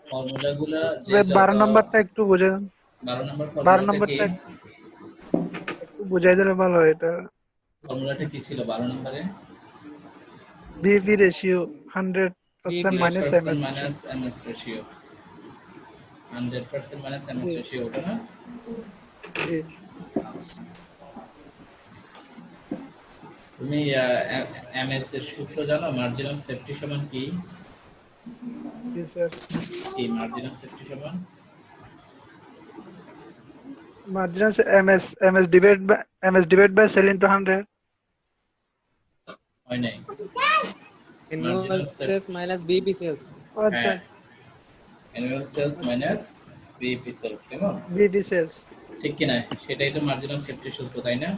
ফর্মুলাগুলো যে ভাই যত 12 নম্বরটা একটু বুঝে দেন। 12 নম্বর 12 ফর্মুলাটা কি? নম্বরটা একটু বুঝাই দিলে ভালো হয়। এটা ফর্মুলাটা কি ছিল 12 নম্বরে? BP ratio 100% minus 100% MS ratio. Minus MS ratio, 100% minus MS জি রেশিও, ওটা না? জি আচ্ছা, তুমি এমএস এর সূত্র জানো? মার্জিন অফ সেফটি সমান কি? জি স্যার। কি মার্জিন অফ সেফটি সমান? মার্জিন আছে MS divide by sale into 100। হয় নাই। Margin annual of sales safety, minus BP sales. আচ্ছা। হ্যাঁ, annual sales minus BEP sales, কেমন? BD sales. ঠিক কি না? সেটাই তো মার্জিন অফ সেফটির সূত্র, তাই না?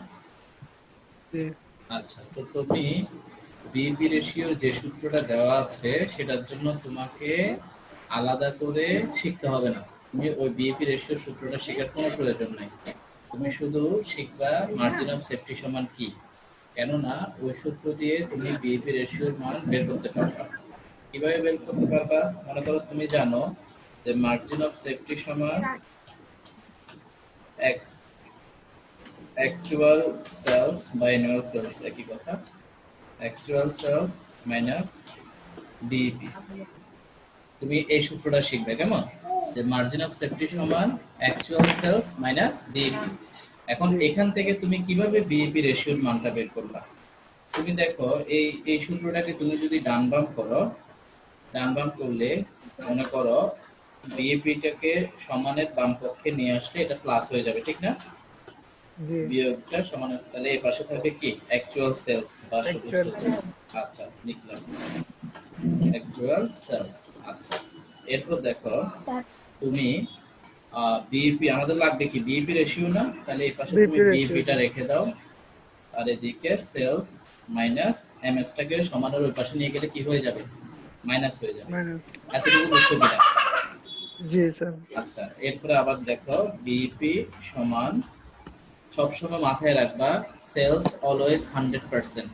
জি আচ্ছা, তো তুমি বিইপি রেশিওর যে সূত্রটা দেওয়া আছে সেটার জন্য তোমাকে আলাদা করে শিখতে হবে না। তুমি ওই বিইপি রেশিওর সূত্রটা শেখার কোনো প্রয়োজন নাই। তুমি শুধু শিখবা মার্জিন অফ সেফটি সমান কি। কেননা ওই সূত্র দিয়ে তুমি বিইপি রেশিওর মান বের করতে পারবা। কিভাবে বের করতে পারবা? মনে করো তুমি জানো যে মার্জিন অফ সেফটি সমান অ্যাকচুয়াল সেলস বা অ্যানুয়াল সেলস, একই কথা। অ্যাকচুয়াল সেলস মাইনাস বিইপি, তুমি এই সূত্রটা শিখবে, কেমন? যে মার্জিন অফ সেফটি সমান অ্যাকচুয়াল সেলস মাইনাস বিইপি। এখন জি এখান থেকে তুমি কিভাবে বিইপি রেশিওর মানটা বের করবা? তুমি দেখো, এই এই সূত্রটাকে তুমি যদি ডান বাম করো, ডান বাম করলে মনে করো বিইপিটাকে সমানের বাম পক্ষে নিয়ে আসলে এটা প্লাস হয়ে যাবে, ঠিক না? জি বিয়োগটা সমান, তাহলে এই পাশে থাকবে কি অ্যাকচুয়াল সেলস বা শুধু অ্যাকচুয়াল। শুধু। আচ্ছা, লিখলাম অ্যাকচুয়াল সেলস। আচ্ছা, এরপর দেখো তুমি বিইপি আমাদের লাগবে কি বিইপি রেশিও না, তাহলে এই পাশে তুমি বিপি রেশিও। বিইপিটা রেখে দাও। আর এদিকে সেলস মাইনাস এমএস টাকে সমানের ওই পাশে নিয়ে গেলে কি হয়ে যাবে? মাইনাস হয়ে যাবে। মাইনাস। এতটুকু বুঝছো কিনা? জি স্যার। আচ্ছা, এরপরে আবার দেখো বিইপি সমান, সবসময় মাথায় রাখবা সেলস অলওয়েজ 100%।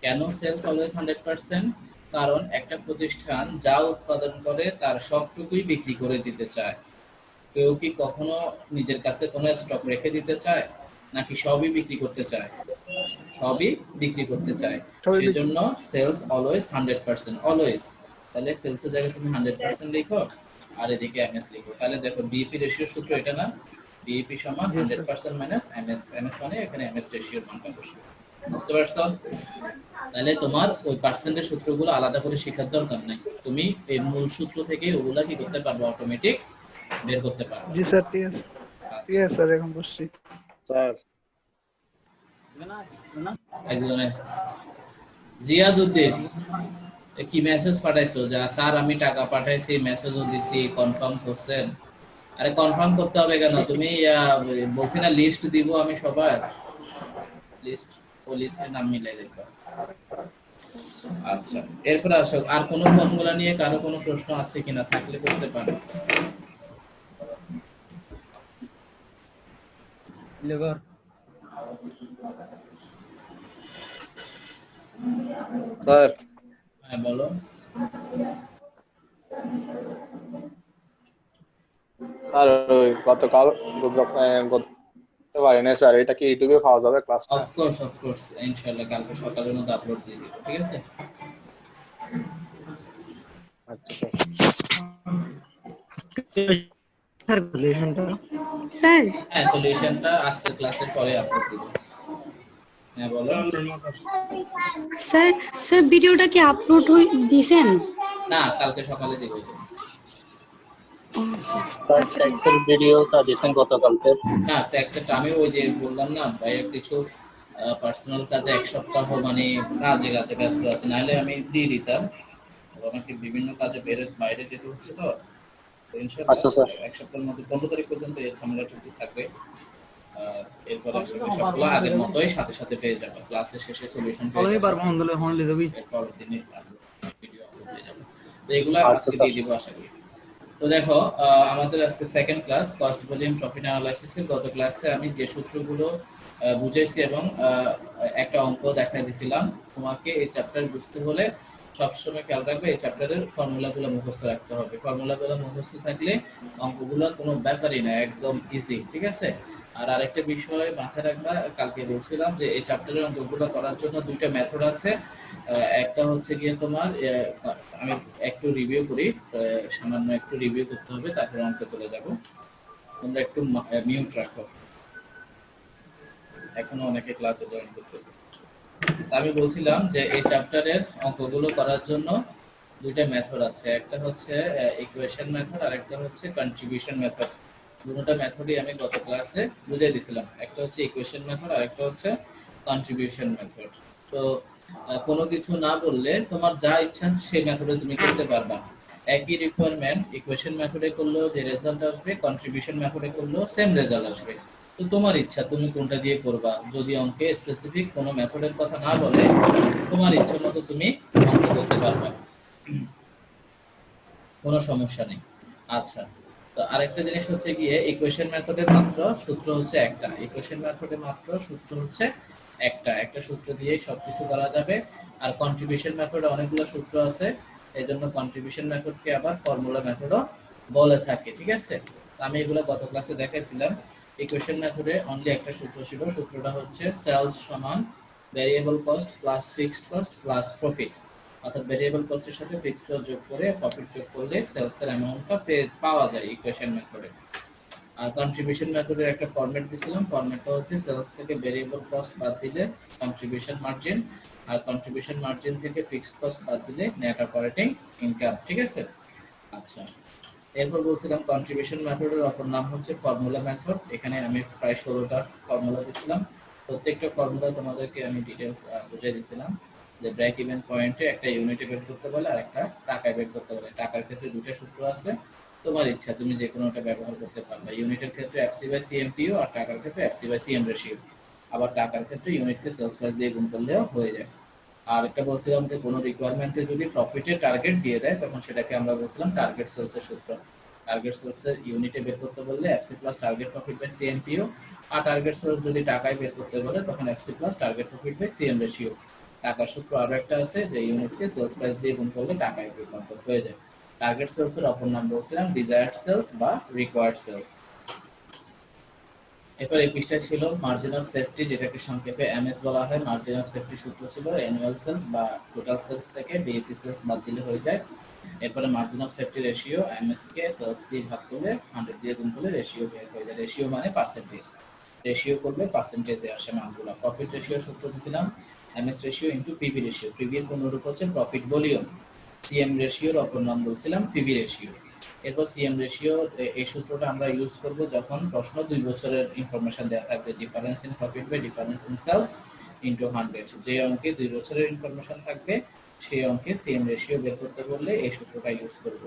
কেন সেলস অলওয়েজ 100%? কারণ একটা প্রতিষ্ঠান যা উৎপাদন করে তার সবটুকুই বিক্রি করে দিতে চায়। কেউ কি কখনো নিজের কাছে কোনো স্টক রেখে দিতে চায়? নাকি সবই বিক্রি করতে চায়? সবই বিক্রি করতে চায়। সবাই সেই বিক্রি। জন্য সেলস অলওয়েজ 100%, অলওয়েজ। তাহলে সেলসের জায়গায় তুমি 100% লিখো, আর এদিকে এমএস লিখো। তাহলে দেখো বিইপি রেশিওর সূত্র এটা না? বিইপি সমান জি স্যার। 100% মাইনাস এমএস, এমএস মানে এখানে এমএস রেশিওর মানটা বসবে। বুঝতে পারছো? তাহলে তোমার ওই পার্সেন্টের সূত্রগুলো আলাদা করে শেখার দরকার নাই। তুমি এই মূল সূত্র থেকে ওগুলা কি করতে পারবে? অটোমেটিক বের করতে পারবে। জি স্যার, ঠিক আছে। ঠিক আচ্ছা, আছে স্যার, এখন বুঝছি। স্যার একজনে জিয়াদউদ্দিন কি মেসেজ পাঠাইছো যে স্যার আমি টাকা পাঠাইছি, মেসেজও দিছি, কনফার্ম করছেন? আরে কনফার্ম করতে হবে কেন? তুমি বলছি না লিস্ট দিব আমি সবার, লিস্ট, ও লিস্টে নাম মিলাই দেখো। আচ্ছা, এরপর আসো, আর কোনো ফর্মুলা নিয়ে কারো কোনো প্রশ্ন আছে কিনা? থাকলে করতে পারো। Liver. স্যার হ্যাঁ বলো। স্যার ওই গতকাল করতে পারিনি স্যার, এটা কি ইউটিউবে পাওয়া যাবে ক্লাসটা? অফকোর্স অফকোর্স, ইনশাআল্লাহ কালকে সকালের মধ্যে আপলোড দিয়ে দিব, ঠিক আছে? আচ্ছা স্যার হ্যাঁ, সলিউশনটা আজকের ক্লাসের পরে আপলোড দিব। হ্যাঁ বলো। স্যার স্যার ভিডিওটা কি আপলোড দিছেন? না, কালকে সকালে দিব। আচ্ছা স্যার আচ্ছা, ঠিক আছে। ট্যাক্সের ভিডিওটা দিয়েছেন গতকালকে? না, ট্যাক্সের আমি ওই যে বললাম না ভাইয়ের কিছু পার্সোনাল কাজে এক সপ্তাহ মানে কাজে কাজে ব্যস্ত আছে, নাহলে আমি দিয়ে দিতাম। আমাকে বিভিন্ন কাজে বাইরে যেতে হচ্ছে, তো ইনশাআল্লাহ আচ্ছা স্যার। এক সপ্তাহের মধ্যে 15 তারিখ পর্যন্ত এই ঝামেলাটুকু থাকবে। আর এরপর আসলে সবগুলো আগের মতোই সাথে সাথে পেয়ে যাবে, ক্লাসের শেষে সলিউশন পেয়ে যাবে, এরপর দিনে ভিডিও আপলোড হয়ে যাবে। তো এগুলো আচ্ছা আজকে স্যার। দিয়ে দিব আশা করি। তো দেখো, আমাদের আজকে second class cost volume profit অ্যানালাইসিসের। গত ক্লাসে আমি যে সূত্রগুলো বুঝাইছি এবং একটা অঙ্ক দেখাই দিয়েছিলাম, তোমাকে এই চ্যাপ্টার বুঝতে হলে সবসময় খেয়াল রাখবে এই চ্যাপ্টারের ফর্মুলাগুলো মুখস্থ রাখতে হবে। ফর্মুলাগুলো মুখস্থ থাকলে অঙ্কগুলো কোনো ব্যাপারই না, একদম ইজি, ঠিক আছে? আর আরেকটা বিষয় মাথায় রাখবা, কালকে বলছিলাম যে এই চ্যাপ্টারের অঙ্কগুলো করার জন্য দুইটা মেথড আছে। একটা হচ্ছে গিয়ে তোমার আমি একটু রিভিউ করি, সামান্য একটু রিভিউ করতে হবে, তারপরে অঙ্কে চলে যাব। তোমরা একটু মিউট রাখো, এখনো অনেকে ক্লাসে জয়েন করতেছে। আমি বলছিলাম যে এই চ্যাপ্টারের অঙ্কগুলো করার জন্য দুইটা মেথড আছে, একটা হচ্ছে ইকুয়েশন মেথড আর একটা হচ্ছে কন্ট্রিবিউশন মেথড। দুটোটা মেথডই আমি গত ক্লাসে বুঝিয়ে দিয়েছিলাম, একটা হচ্ছে ইকুয়েশন মেথড আর একটা হচ্ছে কন্ট্রিবিউশন মেথড। তো কোনো কিছু না বললে তোমার যা ইচ্ছা সেই মেথডে তুমি করতে পারবা। একই রিকোয়ারমেন্ট ইকুয়েশন মেথডে করলেও যে রেজাল্ট আসবে, কন্ট্রিবিউশন মেথডে করলেও সেম রেজাল্ট আসবে। তো তোমার ইচ্ছা তুমি কোনটা দিয়ে করবা। যদি অঙ্কে স্পেসিফিক কোনো মেথডের কথা না বলে তোমার ইচ্ছা মতো তুমি অঙ্ক করতে পারবা, কোনো সমস্যা নেই। আচ্ছা, তো আরেকটা জিনিস হচ্ছে গিয়ে ইকুয়েশন মেথডের মাত্র সূত্র হচ্ছে একটা, ইকুয়েশন মেথডে মাত্র সূত্র হচ্ছে একটা সূত্র দিয়েই সবকিছু করা যাবে। আর কন্ট্রিবিউশন মেথডে অনেকগুলো সূত্র আছে, এই জন্য কন্ট্রিবিউশন মেথডকে আবার ফর্মুলা মেথডও বলে থাকে, ঠিক আছে? আমি এগুলো গত ক্লাসে দেখাইছিলাম। ইকুয়েশন মেথডে অনলি একটা সূত্র ছিল, সূত্রটা হচ্ছে সেলস সমান variable cost plus fixed cost plus profit, অর্থাৎ ভ্যারিয়েবল কস্টের সাথে ফিক্সড কস্ট যোগ করে প্রফিট যোগ করলে সেলস এর অ্যামাউন্টটা পাওয়া যায় ইকুয়েশন মেথডে। আর কন্ট্রিবিউশন মেথডের একটা ফরম্যাট দিয়েছিলাম, ফরম্যাটটা হচ্ছে সেলস থেকে ভ্যারিয়েবল কস্ট বাদ দিলে কন্ট্রিবিউশন মার্জিন, আর কন্ট্রিবিউশন মার্জিন থেকে ফিক্সড কস্ট বাদ দিলে নেট অপারেটিং ইনকাম, ঠিক আছে? আচ্ছা, এরপর বলছিলাম কন্ট্রিবিউশন মেথডের অপর নাম হচ্ছে ফর্মুলা মেথড। এখানে আমি প্রায় 16টা ফর্মুলা দিয়েছিলাম, প্রত্যেকটা ফর্মুলা তোমাদেরকে আমি ডিটেলস বুঝিয়ে দিয়েছিলাম যে ব্রেক ইভেন পয়েন্টে একটা ইউনিটে বের করতে বলে আর একটা টাকায় বের করতে বলে। টাকার ক্ষেত্রে দুটো সূত্র আছে, তোমার ইচ্ছা তুমি যে কোনোটা ব্যবহার করতে পারবে। ইউনিটের ক্ষেত্রে এফসি/সিএমটিইউ আর টাকার ক্ষেত্রে এফসি/সিএম রেশিও। আবার টাকার ক্ষেত্রে ইউনিটকে সেলস প্রাইস দিয়ে গুণ করলেও হয়ে যায়। আর একটা বলছিলাম যে কোনো রিকোয়ারমেন্টে যদি প্রফিটের টার্গেট দিয়ে দেয় তখন সেটাকে আমরা বলছিলাম টার্গেট সেলসের সূত্র। টার্গেট সেলসের ইউনিটে বের করতে বললে FC plus target profit by CMTU, আর টার্গেট সেলস যদি টাকায় বের করতে বলে তখন FC plus target profit by CM ratio. টাকার সূত্র আরো একটা আছে যে ইউনিটকে সেলস প্রাইস দিয়ে গুণ করলে টাকায় রূপান্তর হয়ে যায়। টার্গেট সেলস এর অপর নাম বলছিলাম ডিজায়ার্ড সেলস বা রিকোয়ার্ড সেলস। এরপর এই পৃষ্ঠায় ছিল মার্জিন অফ সেফটি, যেটাকে সংক্ষেপে এমএস বলা হয়। মার্জিন অফ সেফটি সূত্র ছিল অ্যানুয়াল সেলস বা টোটাল সেলস থেকে ডিএপি সেলস বাদ দিলে হয়ে যায়। এরপরে margin of safety ratio, MS কে সেলস দিয়ে ভাগ করলে 100 দিয়ে গুণ করলে রেশিও বের হয়ে যায়। রেশিও মানে পার্সেন্টেজ, রেশিও করলে পার্সেন্টেজে আসে মানগুলো। প্রফিট রেশিও সূত্র দিয়েছিলাম MS ratio into PV ratio. PV এর পূর্ণরূপ হচ্ছে প্রফিট ভলিউম। সিএম রেশিওর অপর নাম বলছিলাম পিভি রেশিও। এরপর সিএম রেশিও, এই সূত্রটা আমরা ইউজ করব যখন প্রশ্ন 2 বছরের ইনফরমেশন দেওয়া থাকবে, difference in profit by difference in sales into 100। যে অঙ্কে 2 বছরের ইনফরমেশন থাকবে সেই অঙ্কে সিএম রেশিও বের করতে বললে এই সূত্রটা ইউজ করব।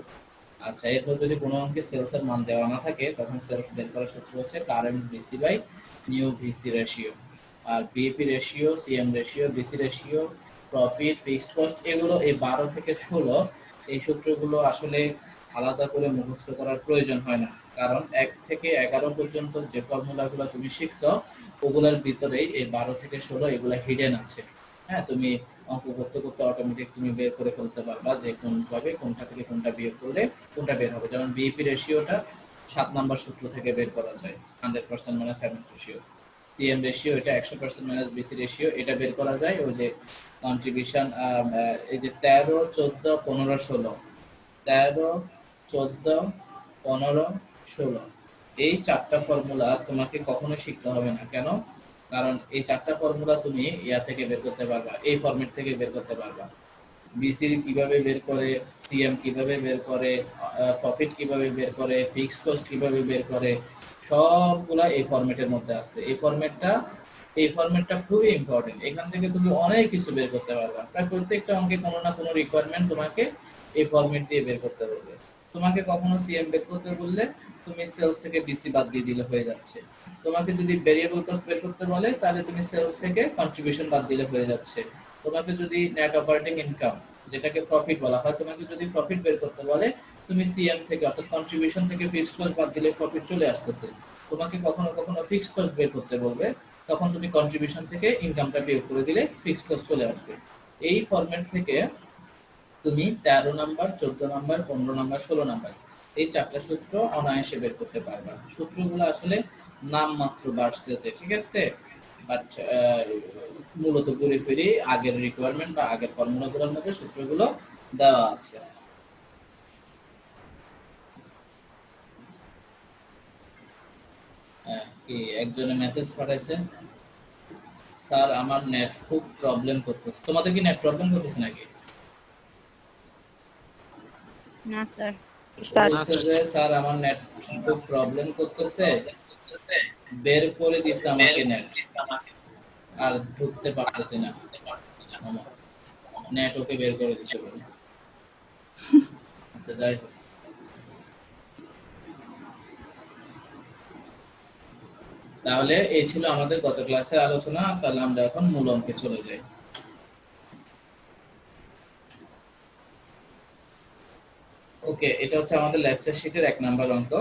আচ্ছা, এরপর যদি কোনো অঙ্কে সেলস এর মান দেওয়া না থাকে তখন সেলস বের করার সূত্র হচ্ছে current BC by new VC ratio. আর BAP ratio, CM ratio, BC ratio, profit, fixed cost, এগুলো এই 12 থেকে 16 এই সূত্রগুলো আসলে আলাদা করে মুখস্থ করার প্রয়োজন হয় না, কারণ 1 থেকে 11 পর্যন্ত যে ফর্মুলাগুলো তুমি শিখছো ওগুলোর ভিতরেই এই 12 থেকে 16 এগুলো হিডেন আছে। হ্যাঁ, তুমি অঙ্ক করতে করতে অটোমেটিক তুমি বের করে ফেলতে পারবা যে কোনভাবে কোনটা থেকে কোনটা বিয়োগ করলে কোনটা বের হবে। যেমন বিইপি রেশিওটা 7 নাম্বার সূত্র থেকে বের করা যায়, 100% minus MS ratio. CM ratio এটা 100% মাইনাস বিসি রেশিও, এটা বের করা যায় ওই যে কন্ট্রিবিউশন, এই যে 13, 14, 15, 16, 13, 14, 15, 16 এই 4টা ফর্মুলা তোমাকে কখনোই শিখতে হবে না। কেন? কারণ এই 4টা ফর্মুলা তুমি ইয়া থেকে বের করতে পারবা, এই ফরম্যাট থেকে বের করতে পারবা। বিসি কিভাবে বের করে, সিএম কিভাবে বের করে, প্রফিট কিভাবে বের করে, ফিক্সড কস্ট কিভাবে বের করে, সবগুলা এই ফরম্যাটের মধ্যে আছে। এই ফরম্যাটটা খুবই ইম্পর্টেন্ট। এখান থেকে তুমি অনেক কিছু বের করতে পারবা। প্রায় প্রত্যেকটা অঙ্কে কোনো না কোনো রিকোয়ারমেন্ট তোমাকে এই ফরম্যাট দিয়ে বের করতে বলবে। তোমাকে কখনো সিএম বের করতে বললে তুমি সেলস থেকে বিসি বাদ দিয়ে দিলে হয়ে যাচ্ছে। তোমাকে যদি ভেরিয়েবল কস্ট বের করতে বলে তাহলে তুমি সেলস থেকে কন্ট্রিবিউশন বাদ দিলে হয়ে যাচ্ছে। তোমাকে যদি নেট অপারেটিং ইনকাম, যেটাকে প্রফিট বলা হয়, তোমাকে যদি প্রফিট বের করতে বলে তুমি সিএম থেকে অর্থাৎ কন্ট্রিবিউশন থেকে ফিক্সড কস্ট বাদ দিলে প্রফিট চলে আসতেছে। তোমাকে কখনো কখনো ফিক্সড কস্ট বের করতে বলবে, তখন তুমি কন্ট্রিবিউশন থেকে ইনকামটা বিয়োগ করে দিলে ফিক্সড কস্ট চলে আসবে। এই ফরম্যাট থেকে তুমি 13 নাম্বার, 14 নাম্বার, 15 নাম্বার, 16 নাম্বার এই চারটা সূত্র অনায়াসে বের করতে পারবা। সূত্রগুলো আসলে নাম মাত্র বাড়ছে, ঠিক আছে, বাট মূলত ঘুরে ফিরে আগের রিকোয়ারমেন্ট বা আগের ফর্মুলাগুলোর মধ্যে সূত্রগুলো দেওয়া আছে। কি একজনে মেসেজ পাঠাইছে, স্যার আমার নেট খুব প্রবলেম করতেছে। তোমাদের কি নেট প্রবলেম করতেছে নাকি? না স্যার। বলছে যে স্যার আমার নেট খুব প্রবলেম করতেছে, বের করে দিছে আমাকে নেট, আর ঢুকতে পারতেছি না, নেট ওকে বের করে দিছে বলে। আচ্ছা যাই হোক, তাহলে এই ছিল আমাদের গত ক্লাসের আলোচনা। তাহলে আমরা এখন মূল অঙ্কে চলে যাই। ওকে, এটা হচ্ছে আমাদের লেকচার শিটের 1 নাম্বার অঙ্ক।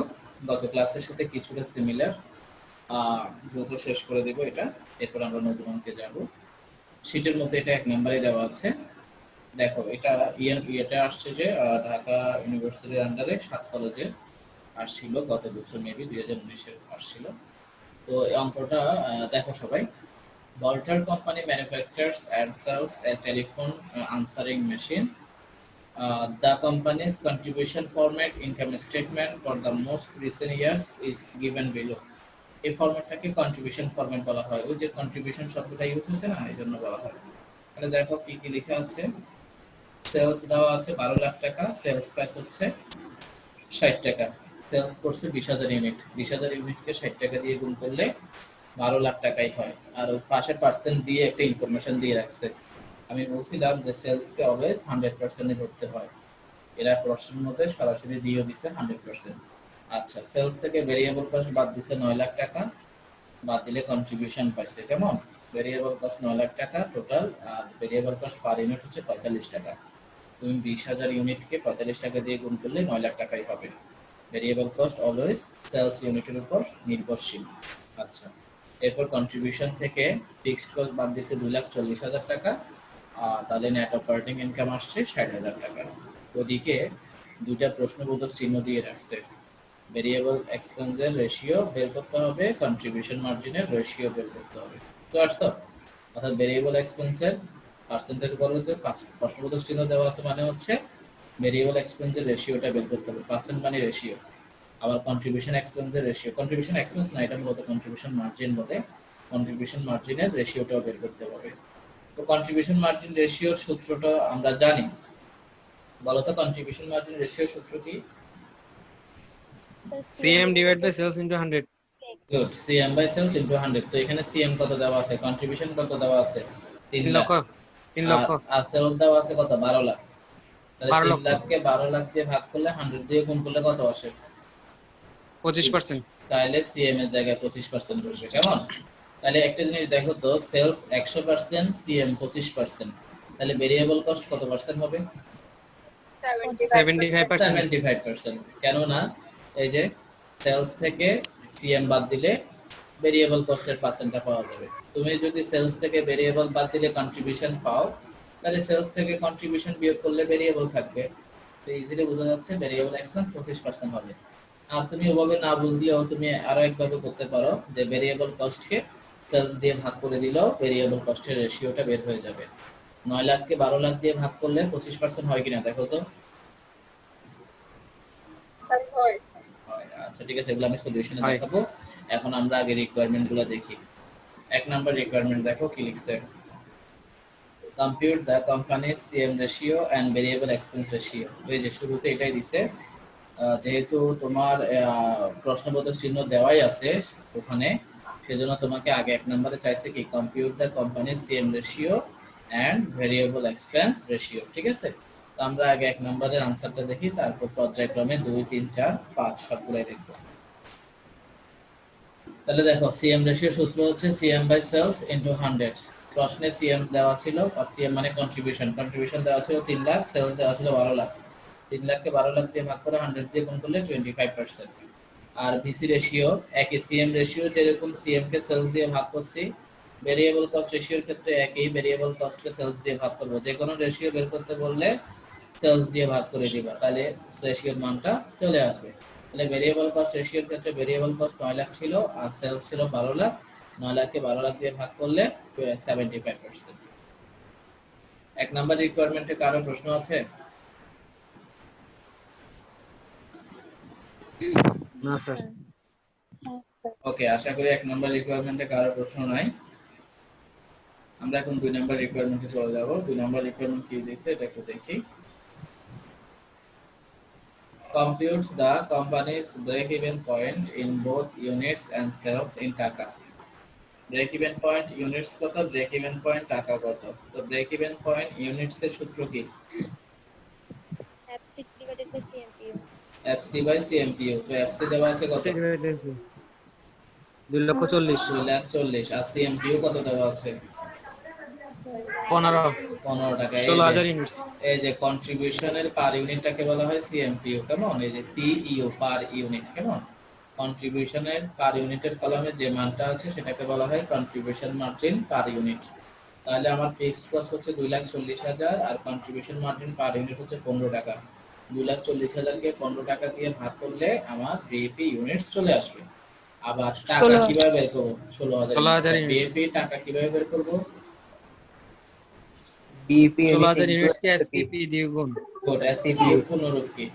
গত ক্লাসের সাথে কিছুটা সিমিলার, দ্রুত শেষ করে দেব এটা, এরপর আমরা নতুন অঙ্কে যাব। শিটের মধ্যে এটা 1 নাম্বারে দেওয়া আছে। দেখো এটা এটা আসছে যে ঢাকা ইউনিভার্সিটির আন্ডারে 7 কলেজে আসছিল গত বছর, মেবি 2019-এ আসছিল। তো এই অঙ্কটা দেখো সবাই। Bolter company manufactures and sells a telephone answering machine. The company's contribution format income statement for the most recent years is given below. এই ফরম্যাটটাকে কন্ট্রিবিউশন ফরম্যাট বলা হয়। ওই যে কন্ট্রিবিউশন শব্দটা ইউজ হয়েছে না, এই জন্য বলা হয়। তাহলে দেখো কি কি লেখা আছে। সেলস দেওয়া আছে 12 লাখ টাকা, সেলস প্রাইস হচ্ছে 60 টাকা। সেলস করছে 20,000 ইউনিট, 20,000 ইউনিটকে 60 টাকা দিয়ে গুণ করলে 12 লাখ টাকাই হয়। আর ওই পাশের পার্সেন্ট দিয়ে একটা ইনফরমেশন দিয়ে রাখছে। আমি বলছিলাম যে সেলসকে অলওয়েজ 100% ধরতে হয়, এরা প্রশ্নের মধ্যে সরাসরি দিয়ে দিছে 100%। আচ্ছা, সেলস থেকে ভেরিয়েবল কস্ট বাদ দিছে 9 লাখ টাকা, বাদ দিলে কন্ট্রিবিউশন পাইছে কেমন। ভেরিয়েবল কস্ট 9 লাখ টাকা টোটাল, আর ভেরিয়েবল কস্ট পার ইউনিট হচ্ছে 45 টাকা। তুমি 20,000 ইউনিটকে 45 টাকা দিয়ে গুণ করলে 9 লাখ টাকাই হবে। ভেরিয়েবল কস্ট অলওয়েজ সেলস ইউনিটের উপর নির্ভরশীল। আচ্ছা, এরপর কন্ট্রিবিউশন থেকে ফিক্সড কস্ট বাদ দিছে 2,40,000 টাকা, তাহলে নেট অপারেটিং ইনকাম আসছে 60,000 টাকা। ওদিকে দুইটা প্রশ্নবোধক চিহ্ন দিয়ে রাখছে। ভেরিয়েবল এক্সপেন্সের রেশিও বের করতে হবে, কন্ট্রিবিউশন মার্জিনের রেশিও বের করতে হবে। তো আসতো, অর্থাৎ ভেরিয়েবল এক্সপেন্সের পার্সেন্টেজ বলে যে প্রশ্নবোধক চিহ্ন দেওয়া আছে মানে হচ্ছে ভেরিয়েবল এক্সপেন্সের রেশিওটা বের করতে হবে, পার্সেন্ট মানে রেশিও। আবার কন্ট্রিবিউশন এক্সপেন্সের রেশিও, কন্ট্রিবিউশন এক্সপেন্স না, এটা মূলত কন্ট্রিবিউশন মার্জিন বলে, কন্ট্রিবিউশন মার্জিনের রেশিওটাও বের করতে হবে। তো কন্ট্রিবিউশন মার্জিন রেশিওর সূত্রটা আমরা জানি, বলতো কন্ট্রিবিউশন মার্জিন রেশিওর সূত্র কি? CM divided by sales into 100. Good, CM by sales into 100। তো এখানে সিএম কত দেওয়া আছে, কন্ট্রিবিউশন কত দেওয়া আছে? 3 লাখ। 3 লক্ষ। আর সেলস দেওয়া আছে কত? 12 লাখ। তাহলে 12 3 লক্ষ। লাখকে 12 লাখ দিয়ে ভাগ করলে 100 দিয়ে গুণ করলে কত আসে? 25%. তাহলে সিএম এর জায়গায় 25% বসবে কেমন। তাহলে একটা জিনিস দেখো তো, সেলস 100%, সিএম 25%, তাহলে ভেরিয়েবল কস্ট কত পার্সেন্ট হবে? 75%. 75%। কেননা এই যে সেলস থেকে সিএম বাদ দিলে ভেরিয়েবল কস্টের পার্সেন্টটা পাওয়া যাবে। তুমি যদি সেলস থেকে ভেরিয়েবল বাদ দিলে কন্ট্রিবিউশন পাও, তাহলে সেলস থেকে কন্ট্রিবিউশন বিয়োগ করলে ভেরিয়েবল থাকবে। তো ইজিলি বোঝা যাচ্ছে ভেরিয়েবল এক্সপেন্স 25% হবে। আর তুমি ওভাবে না বুঝলেও তুমি আরো একভাবে করতে পারো, যে ভেরিয়েবল কস্টকে সেলস দিয়ে ভাগ করে দিলেও ভেরিয়েবল কস্টের রেশিওটা বের হয়ে যাবে। 9 লাখকে 12 লাখ দিয়ে ভাগ করলে 25% হয় কিনা দেখো তো। হয়। আচ্ছা ঠিক আছে, এগুলো আমি সলিউশনে হয়। দেখাবো। এখন আমরা আগে রিকোয়ারমেন্ট গুলো দেখি। 1 নাম্বার রিকোয়ারমেন্ট দেখো কি লিখছে। Compute the company's CM ratio and variable expense ratio. এই যে শুরুতে এটাই দিছে, যেহেতু তোমার প্রশ্নবোধক চিহ্ন দেওয়াই আছে ওখানে, সেজন্য তোমাকে আগে 1 নম্বরে চাইছে কি, compute the company's CM ratio and variable expense ratio. ঠিক আছে, তো আমরা আগে 1 নম্বরের আনসারটা দেখি, তারপর পর্যায়ক্রমে 2, 3, 4, 5 সবগুলাই দেখব। তাহলে দেখো, সিএম রেশিওর সূত্র হচ্ছে সিএম বাই সেলস ইনটু 100। প্রশ্নে সিএম দেওয়া ছিল, আর সিএম মানে কন্ট্রিবিউশন, কন্ট্রিবিউশন দেওয়া ছিল 3 লাখ, সেলস দেওয়া ছিল 12 লাখ। 3 লাখকে 12 লাখ দিয়ে ভাগ করে 100 দিয়ে গুণ করলে 25%। আর ভিসি রেশিও একই, সিএম রেশিও যেরকম সিএম কে সেলস দিয়ে ভাগ করছি, ভেরিয়েবল কস্ট রেশিওর ক্ষেত্রে একই, ভেরিয়েবল কস্টকে সেলস দিয়ে ভাগ করব। যে কোনো রেশিও বের করতে বললে সেলস দিয়ে ভাগ করে দিবা, তাহলে রেশিওর মানটা চলে আসবে। তাহলে ভেরিয়েবল কস্ট রেশিওর ক্ষেত্রে ভেরিয়েবল কস্ট 9 লাখ ছিল আর সেলস ছিল 12 লাখ। 9 লাখকে 12 লাখ দিয়ে ভাগ করলে 75%। এক নাম্বার রিকোয়ারমেন্টে কারো প্রশ্ন আছে? না স্যার। ওকে, আশা করি এক নাম্বার রিকোয়ারমেন্টে কারো প্রশ্ন নাই। আমরা এখন 2 নাম্বার রিকোয়ারমেন্টে চলে যাব। 2 নাম্বার রিকোয়ারমেন্ট কি দিয়েছে এটা একটু দেখি। Compute the company's break-even point in both units and sales in টাকা। break-even point units কত, break-even point টাকা কত? তো break-even point units এর সূত্র কি? FC divided by CMPU. FC by CMPU। তো FC দেওয়া আছে কত? 2,40,000 2,40,000। আর CMPU কত দেওয়া আছে? 15 15 টাকা। 16,000 ইউনিটস। এই যে কন্ট্রিবিউশনের পার ইউনিটটাকে বলা হয় সিএমপিইউ, কেমন? এই যে পিইউ পার ইউনিট, কেমন? কন্ট্রিবিউশনের পার ইউনিটের কলামে যে মানটা আছে সেটাকে বলা হয় কন্ট্রিবিউশন মার্জিন পার ইউনিট। তাহলে আমার ফিক্সড কস্ট হচ্ছে 2,40,000 আর কন্ট্রিবিউশন মার্জিন পার ইউনিট হচ্ছে 15 টাকা। 2,40,000 কে 15 টাকা দিয়ে ভাগ করলে আমার বিএপি ইউনিটস চলে আসবে। আবার টাকা 16,000 কিভাবে বের করব? 16,000 units। বিএপি টাকা কিভাবে বের করব? বিইপি 16,000 ইউনিটস কে এসপিপি দিয়ে গুণ। কোড এসপিইউ পুনরূপ কি?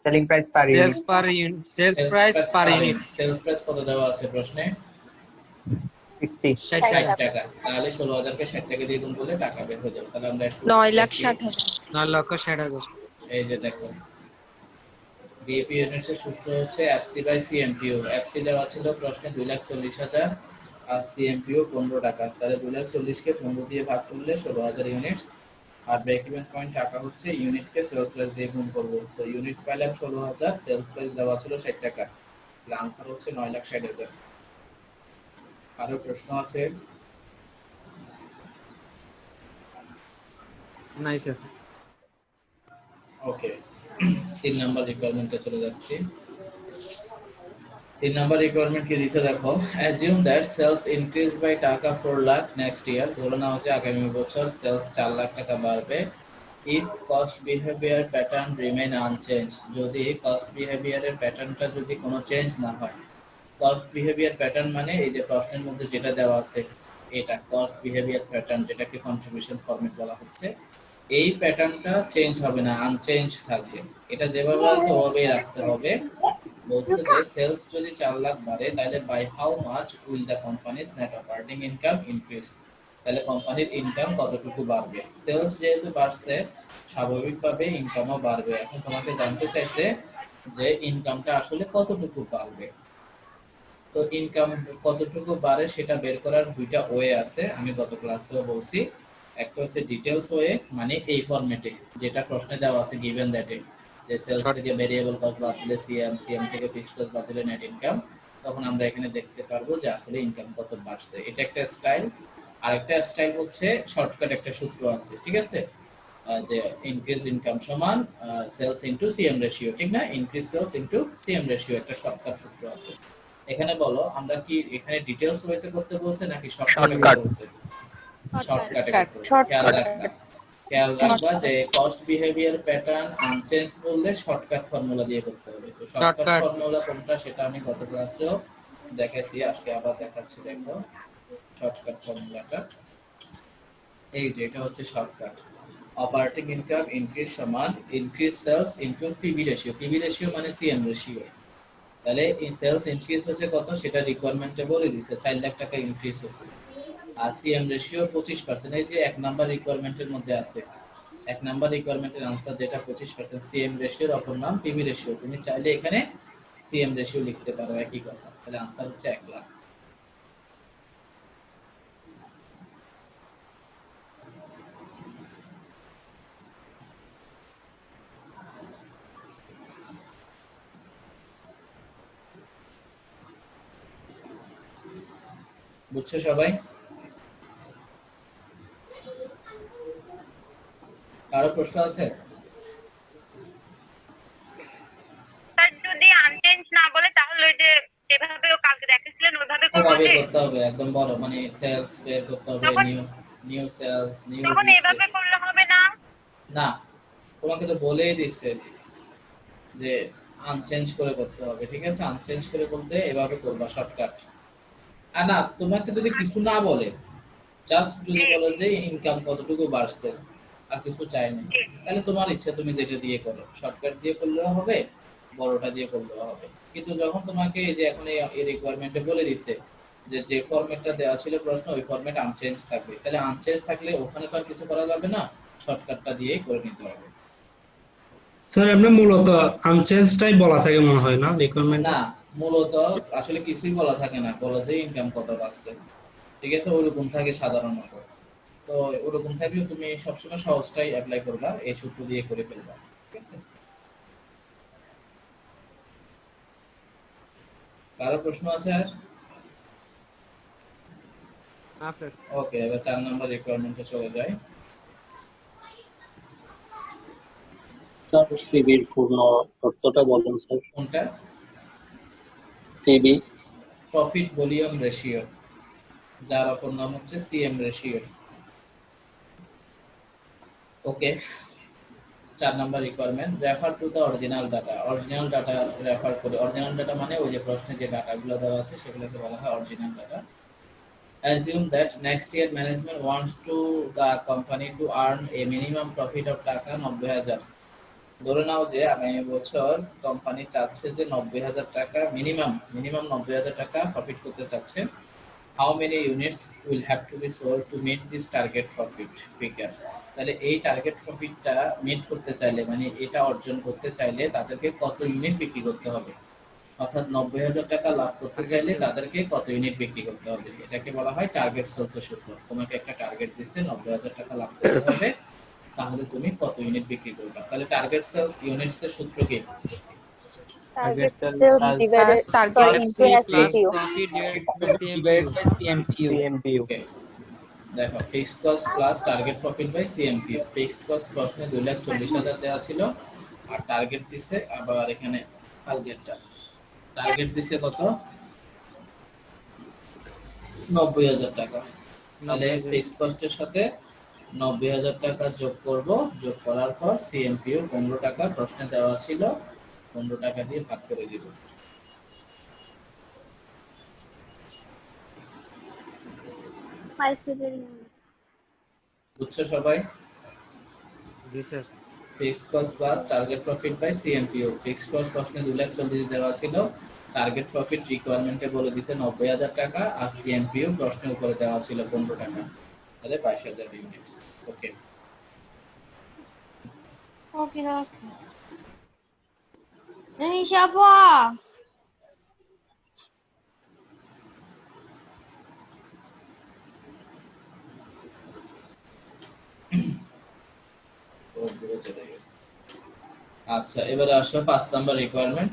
Selling price per sales unit per unit, sales price per unit sales price কত দেওয়া আছে প্রশ্নে? 60 60 টাকা। তাহলে 16,000 কে 60 টাকা দিয়ে গুণ করলে টাকা বের হয়ে যাবে। তাহলে আমরা একটু 9,60,000। 9,60,000। এই যে দেখো, বিএপি ইউনিটস এর সূত্র হচ্ছে এফসি বাই সিএমপিইউ। এফসি দেওয়া ছিল প্রশ্নে 2,40,000 আর সিএমপিইউ 15 টাকা। তাহলে 2,40,000 কে 15 দিয়ে ভাগ করলে 16,000 ইউনিটস। আর ব্রেক ইভেন পয়েন্ট টাকা হচ্ছে ইউনিটকে সেলস প্রাইস দিয়ে গুণ করব। তো ইউনিট পাইলাম 16,000, সেলস প্রাইস দেওয়া ছিল 60 টাকা। তাহলে आंसर হচ্ছে 9,60,000। আরো প্রশ্ন আছে? নাই স্যার। ওকে, 3 নাম্বার রিকোয়ারমেন্টে চলে যাচ্ছি। 3 নাম্বার রিকোয়ারমেন্ট কি দিয়েছে দেখো, assume that sales increase by টাকা 4 লাখ next year। ধরে নাও যে আগামী বছর সেলস 4 লাখ টাকা বাড়বে। if cost behavior pattern remain unchanged। যদি কস্ট বিহেভিয়ারের প্যাটার্নটা যদি কোনো চেঞ্জ না হয়। কস্ট বিহেভিয়ার প্যাটার্ন মানে এই যে প্রশ্নের মধ্যে যেটা দেওয়া আছে এটা কস্ট বিহেভিয়ার প্যাটার্ন, যেটাকে কন্ট্রিবিউশন ফরম্যাট বলা হচ্ছে। এই প্যাটার্নটা চেঞ্জ হবে না, আনচেঞ্জ থাকবে। এটা যেভাবে আছে ওভাবেই রাখতে হবে। বলছে যে সেলস যদি 4 লাখ বাড়ে তাহলে by how much will the companies net operating income increase. তাহলে কোম্পানির ইনকাম কতটুকু বাড়বে। সেলস যেহেতু বাড়ছে স্বাভাবিকভাবে ইনকামও বাড়বে। এখন তোমাকে জানতে চাইছে যে ইনকামটা আসলে কতটুকু বাড়বে। তো ইনকাম কতটুকু বাড়ে সেটা বের করার দুইটা ওয়ে আছে, আমি গত ক্লাসেও বলছি। একটা হচ্ছে ডিটেইলস ওয়ে, মানে এই ফরম্যাটে যেটা প্রশ্নে দেওয়া আছে গিভেন দ্যাটে, যে সেলস থেকে ভেরিয়েবল কস্ট বাদ দিলে সিএম থেকে ফিক্সড কস্ট বাদ দিলে নেট ইনকাম, তখন আমরা এখানে দেখতে পারবো যে আসলে ইনকাম কত বাড়ছে। এটা একটা স্টাইল। আরেকটা স্টাইল হচ্ছে শর্টকাট একটা সূত্র আছে, ঠিক আছে, যে ইনক্রিজ ইনকাম সমান সেলস ইনটু সিএম রেশিও, ঠিক না? Increase sales into CM ratio একটা শর্টকাট সূত্র আছে। এখানে বলো আমরা কি এখানে ডিটেইলস ওয়েতে করতে বলছে নাকি শর্টকাটে করতে বলছে? শর্টকাটে করতে বলছে। খেয়াল রাখবা যে কস্ট বিহেভিয়ার প্যাটার্ন আনচেঞ্জ বললে শর্টকাট ফর্মুলা দিয়ে করতে হবে। তো শর্টকাট Shortcut। ফর্মুলা কোনটা সেটা আমি গত ক্লাসেও দেখাইছি, আজকে আবার দেখাচ্ছি। দেখো শর্টকাট ফর্মুলাটা এই যে, এটা হচ্ছে শর্টকাট। অপারেটিং ইনকাম ইনক্রিজ সমান increase sales into PV ratio. PV ratio মানে সিএম রেশিও। তাহলে এই সেলস ইনক্রিজ হচ্ছে কত সেটা রিকোয়ারমেন্টে বলে দিয়েছে, 4 লাখ টাকা ইনক্রিজ হচ্ছে। আর সিএম রেশিও 25%। এই যে 1 নাম্বার রিকোয়ারমেন্টের মধ্যে আছে, 1 নাম্বার রিকোয়ারমেন্টের আনসার যেটা 25%। সিএম রেশিওর অপর নাম পিভি রেশিও। তুমি চাইলে এখানে সিএম রেশিও লিখতে পারো, একই কথা। তাহলে আনসার হচ্ছে 1 লাখ। বুঝছো সবাই? কারো প্রশ্ন আছে? স্যার যদি আনচেঞ্জ না বলে তাহলে ওই যে যেভাবে ও কালকে দেখাচ্ছিলেন ওইভাবে করবো ওভাবে যে করতে হবে, একদম বড় মানে সেলস বের করতে হবে, তখন নিউ সেলস নিউ তখন এইভাবে করলে হবে না? না, তোমাকে তো বলেই দিচ্ছে যে আনচেঞ্জ করে করতে হবে, ঠিক আছে? আনচেঞ্জ করে করতে এভাবে করবা শর্টকাট। আর না, তোমাকে যদি কিছু না বলে, জাস্ট যদি বলে যে ইনকাম কতটুকু বাড়ছে আর কিছু চাই না, তাহলে তোমার ইচ্ছা, তুমি যেটা দিয়ে করো, শর্টকাট দিয়ে করলেও হবে, বড়টা দিয়ে করলেও হবে। কিন্তু যখন তোমাকে এই যে এখন এই রিকোয়ারমেন্টে বলে দিচ্ছে যে যে ফরম্যাটটা দেওয়া ছিল প্রশ্ন, ওই ফরম্যাট আনচেঞ্জ থাকবে, তাহলে আনচেঞ্জ থাকলে ওখানে তো আর কিছু করা যাবে না, শর্টকাটটা দিয়েই করে নিতে হবে। স্যার এমনি মূলত আনচেঞ্জটাই বলা থাকে মনে হয় না রিকোয়ারমেন্ট? না, মূলত আসলে কিছুই বলা থাকে না, বলা যে ইনকাম কত পাচ্ছে, ঠিক আছে? ওরকম থাকে সাধারণত। তো ওরকম থাকলে তুমি সবসময় সহজটাই অ্যাপ্লাই করবা, এই সূত্র দিয়ে করে ফেলবা, ঠিক আছে? কারো প্রশ্ন আছে আর? না স্যার। ওকে, এবার 4 নাম্বার রিকোয়ারমেন্টে চলে যাই। স্যার সিবির পূর্ণ অর্থটা বলুন স্যার। কোনটা? সিবি প্রফিট ভলিউম রেশিও, যার অপর নাম হচ্ছে CM ratio. Okay, 4 number requirement, refer to the original data. Original data refer করে, অরিজিনাল ডাটা মানে ওই যে প্রশ্নে যে ডাটাগুলো দেওয়া আছে সেগুলোকে বলা হয় original data. Assume that next year management wants to the company to earn a minimum profit of টাকা 90,000। ধরে নাও যে আগামী বছর কোম্পানি চাচ্ছে যে 90,000 টাকা মিনিমাম 90,000 টাকা প্রফিট করতে চাচ্ছে। How many units will have to be sold to meet this target profit figure? তাহলে এই টার্গেট প্রফিটটা মিট করতে চাইলে, মানে এটা অর্জন করতে চাইলে তাদেরকে কত ইউনিট বিক্রি করতে হবে, অর্থাৎ 90,000 টাকা লাভ করতে চাইলে তাদেরকে কত ইউনিট বিক্রি করতে হবে, এটাকে বলা হয় টার্গেট সেলসের সূত্র। তোমাকে একটা টার্গেট দিচ্ছে 90,000 টাকা লাভ করতে হবে, তাহলে তুমি কত ইউনিট বিক্রি করবে। তাহলে টার্গেট সেলস ইউনিটস এর সূত্র কি? Target CMPU ওকে, দেখো, fixed cost plus target profit by CMPU. Fixed cost প্রশ্নে 2,40,000 দেওয়া ছিল, আর টার্গেট দিছে আবার এখানে টার্গেট দিছে কত? 90,000 টাকা। তাহলে ফিক্সড কস্টের সাথে 90,000 টাকা যোগ করব, যোগ করার পর সিএমপিও 15 টাকা প্রশ্নে দেওয়া ছিল, 15 টাকা দিয়ে ভাগ করে দিব। বুঝছো সবাই? জি sir. Fixed cost plus target profit by CMPU. Fixed cost প্রশ্নে 2,40,000 দেওয়া ছিল, টার্গেট প্রফিট রিকোয়ারমেন্টে বলে দিছে 90,000 টাকা, আর সিএমপিও প্রশ্নের উপরে দেওয়া ছিল 15 টাকা, তাহলে 22,000 ইউনিট। ওকে, ওকে দাস নিশা আপা আচ্ছা, এবারে আসো 5 number requirement,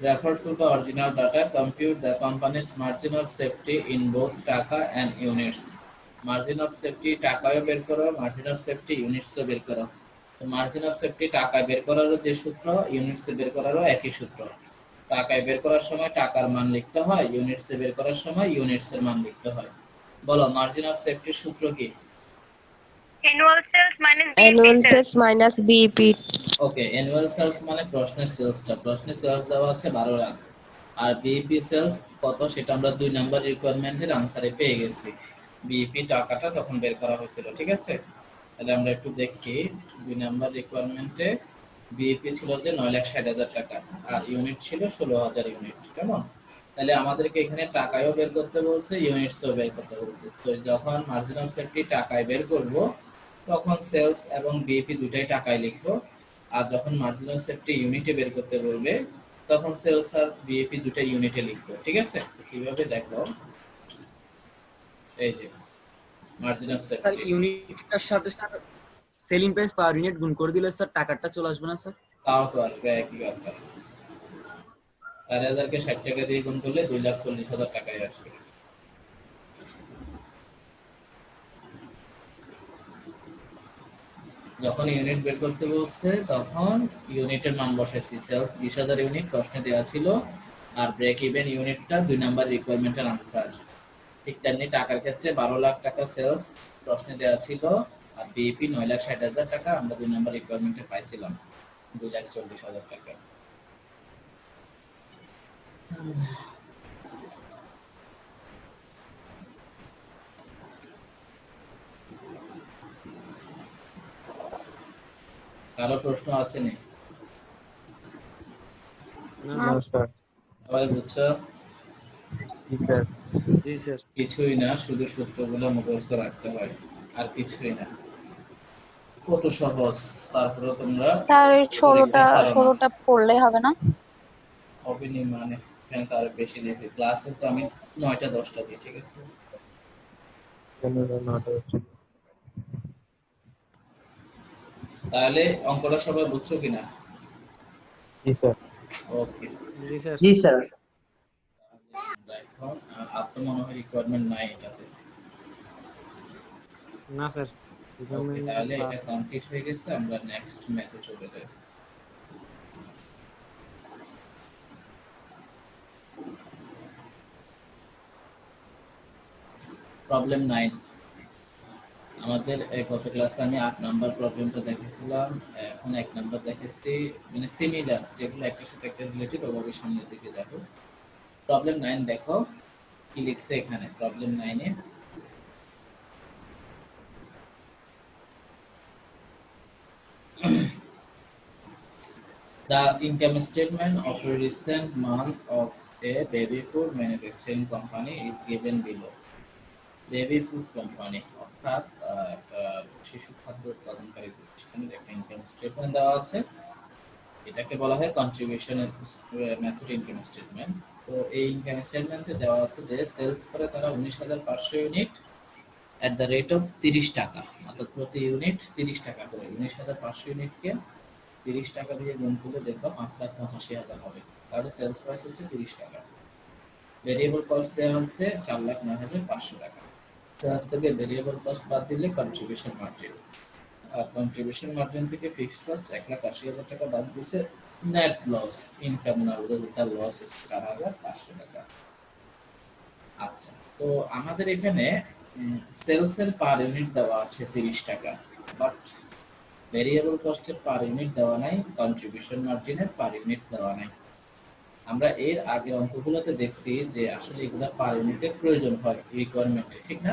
refer to the original data, compute the company's margin of safety in both taka and units. Margin of safety টাকায়ও বের করো, মার্জিন অফ সেফটি ইউনিটসও বের করো। তো মার্জিন অফ সেফটি টাকায় বের করারও যে সূত্র, ইউনিটসে বের করারও একই সূত্র। টাকায় বের করার সময় টাকার মান লিখতে হয়, ইউনিটসে বের করার সময় ইউনিটস এর মান লিখতে হয়। বলো, মার্জিন অফ সেফটির সূত্র কি? annual sales minus BEP sales। ওকে, অ্যানুয়াল সেলস মানে প্রশ্নের সেলসটা, প্রশ্নের সেলস দেওয়া আছে 12 লাখ, আর বিইপি সেলস কত সেটা আমরা 2 নাম্বার রিকোয়ারমেন্টের আনসারে পেয়ে গেছি। বিইপি টাকাটা তখন বের করা হয়েছিল, ঠিক আছে? তাহলে আমরা একটু দেখি, 2 নাম্বার রিকোয়ারমেন্টে বিইপি ছিল যে 9,60,000 টাকা, আর ইউনিট ছিল 16,000 ইউনিট, কেমন? তাহলে আমাদেরকে এখানে টাকায়ও বের করতে বলছে, ইউনিটসও বের করতে বলছে। তো যখন মার্জিন অফ সেফটি টাকায় বের করব, তখন সেলস এবং বিইপি দুটাই টাকায় লিখবো, আর যখন মার্জিন অফ সেফটি ইউনিটে বের করতে বলবে তখন সেলস আর বিইপি দুটাই ইউনিটে লিখবো, ঠিক আছে? কিভাবে দেখো, এই যে মার্জিন অফ স্যার সেফটি, ইউনিটটার সাথে sir selling price per unit গুণ করে দিলে স্যার টাকাটা চলে আসবে না স্যার? তাও তো আসবে একই কথা। 4,000 কে 60 টাকা দিয়ে গুণ করলে 2,40,000 টাকায় আসবে। যখন ইউনিট বের করতে বলছে তখন ইউনিটের মান বসাইছি, সেলস 20,000 ইউনিট প্রশ্নে দেওয়া ছিল, আর ব্রেক ইভেন ইউনিটটা 2 নাম্বার রিকোয়ারমেন্টের আনসার। ঠিক তেমনি টাকার ক্ষেত্রে 12 লাখ টাকা সেলস প্রশ্নে দেওয়া ছিল, আর বিইপি 9,60,000 টাকা আমরা 2 নম্বর রিকোয়ারমেন্টে পাইছিলাম 2,40,000 টাকা। কারো প্রশ্ন আছে নি? সবাই বুঝছো? জি স্যার। কিছুই না, শুধু সূত্রগুলো মুখস্থ রাখতে হয়, আর কিছুই না। কত সহজ। তারপরে তোমরা স্যার 16টা পড়লে হবে না? হবে নি মানে এখানে তো আরো বেশি দিয়েছি। ক্লাসে তো আমি 9টা 10টা দিই, ঠিক আছে? তাহলে অঙ্কটা সবাই বুঝছো কিনা? জি স্যার। ওকে। জি স্যার। জি স্যার। এখন আর তো মনে হয় রিকোয়ারমেন্ট নাই এটাতে। না স্যার। ওকে, তাহলে এটা কমপ্লিট হয়ে গেছে, আমরা নেক্সট ম্যাথে চলে যাই। প্রবলেম 9 আমাদের গত ক্লাসে আমি 8 নাম্বার প্রবলেমটা দেখেছিলাম, এখন 1 নাম্বার দেখেছি, মানে সিমিলার, যেগুলো একটার সাথে একটা রিলেটেড, ওভাবে সামনের দিকে যাব। প্রবলেম 9 দেখো কি লিখছে এখানে। Problem 9 A the income statement of a recent month of a baby food manufacturing company is given below. Baby food company অর্থাৎ একটা শিশু খাদ্য উৎপাদনকারী প্রতিষ্ঠানের একটা ইনকাম স্টেটমেন্ট দেওয়া আছে, এটাকে বলা হয় কন্ট্রিবিউশনের মেথড ইনকাম স্টেটমেন্ট। তো এই ইনকাম স্টেটমেন্টে দেওয়া আছে যে সেলস করে তারা 19,500 unit at the rate of 30 টাকা, অর্থাৎ প্রতি ইউনিট 30 টাকা করে। 19,500 ইউনিটকে 30 টাকা দিয়ে গুণ করলে দেখবা 5,85,000 হবে। তাহলে সেলস প্রাইস হচ্ছে 30 টাকা। ভেরিয়েবল কস্ট দেওয়া হচ্ছে 4,09,500 টাকা। সেলস থেকে ভেরিয়েবল কস্ট বাদ দিলে কন্ট্রিবিউশন মার্জিন, আর কন্ট্রিবিউশন মার্জিন থেকে ফিক্সড কস্ট 1,80,000 টাকা বাদ দিয়েছে। নেট লস, ইনকাম না বলে টোটাল লস 4,500 টাকা। আচ্ছা, তো আমাদের এখানে সেলস এর পার ইউনিট দেওয়া আছে 30 টাকা, বাট ভেরিয়েবল কস্টের পার ইউনিট দেওয়া নাই, কন্ট্রিবিউশন মার্জিনের পার ইউনিট দেওয়া নাই। আমরা এর আগের অঙ্কগুলোতে দেখছি যে আসলে এগুলা পার ইউনিটের প্রয়োজন হয় রিকোয়ারমেন্টে, ঠিক না?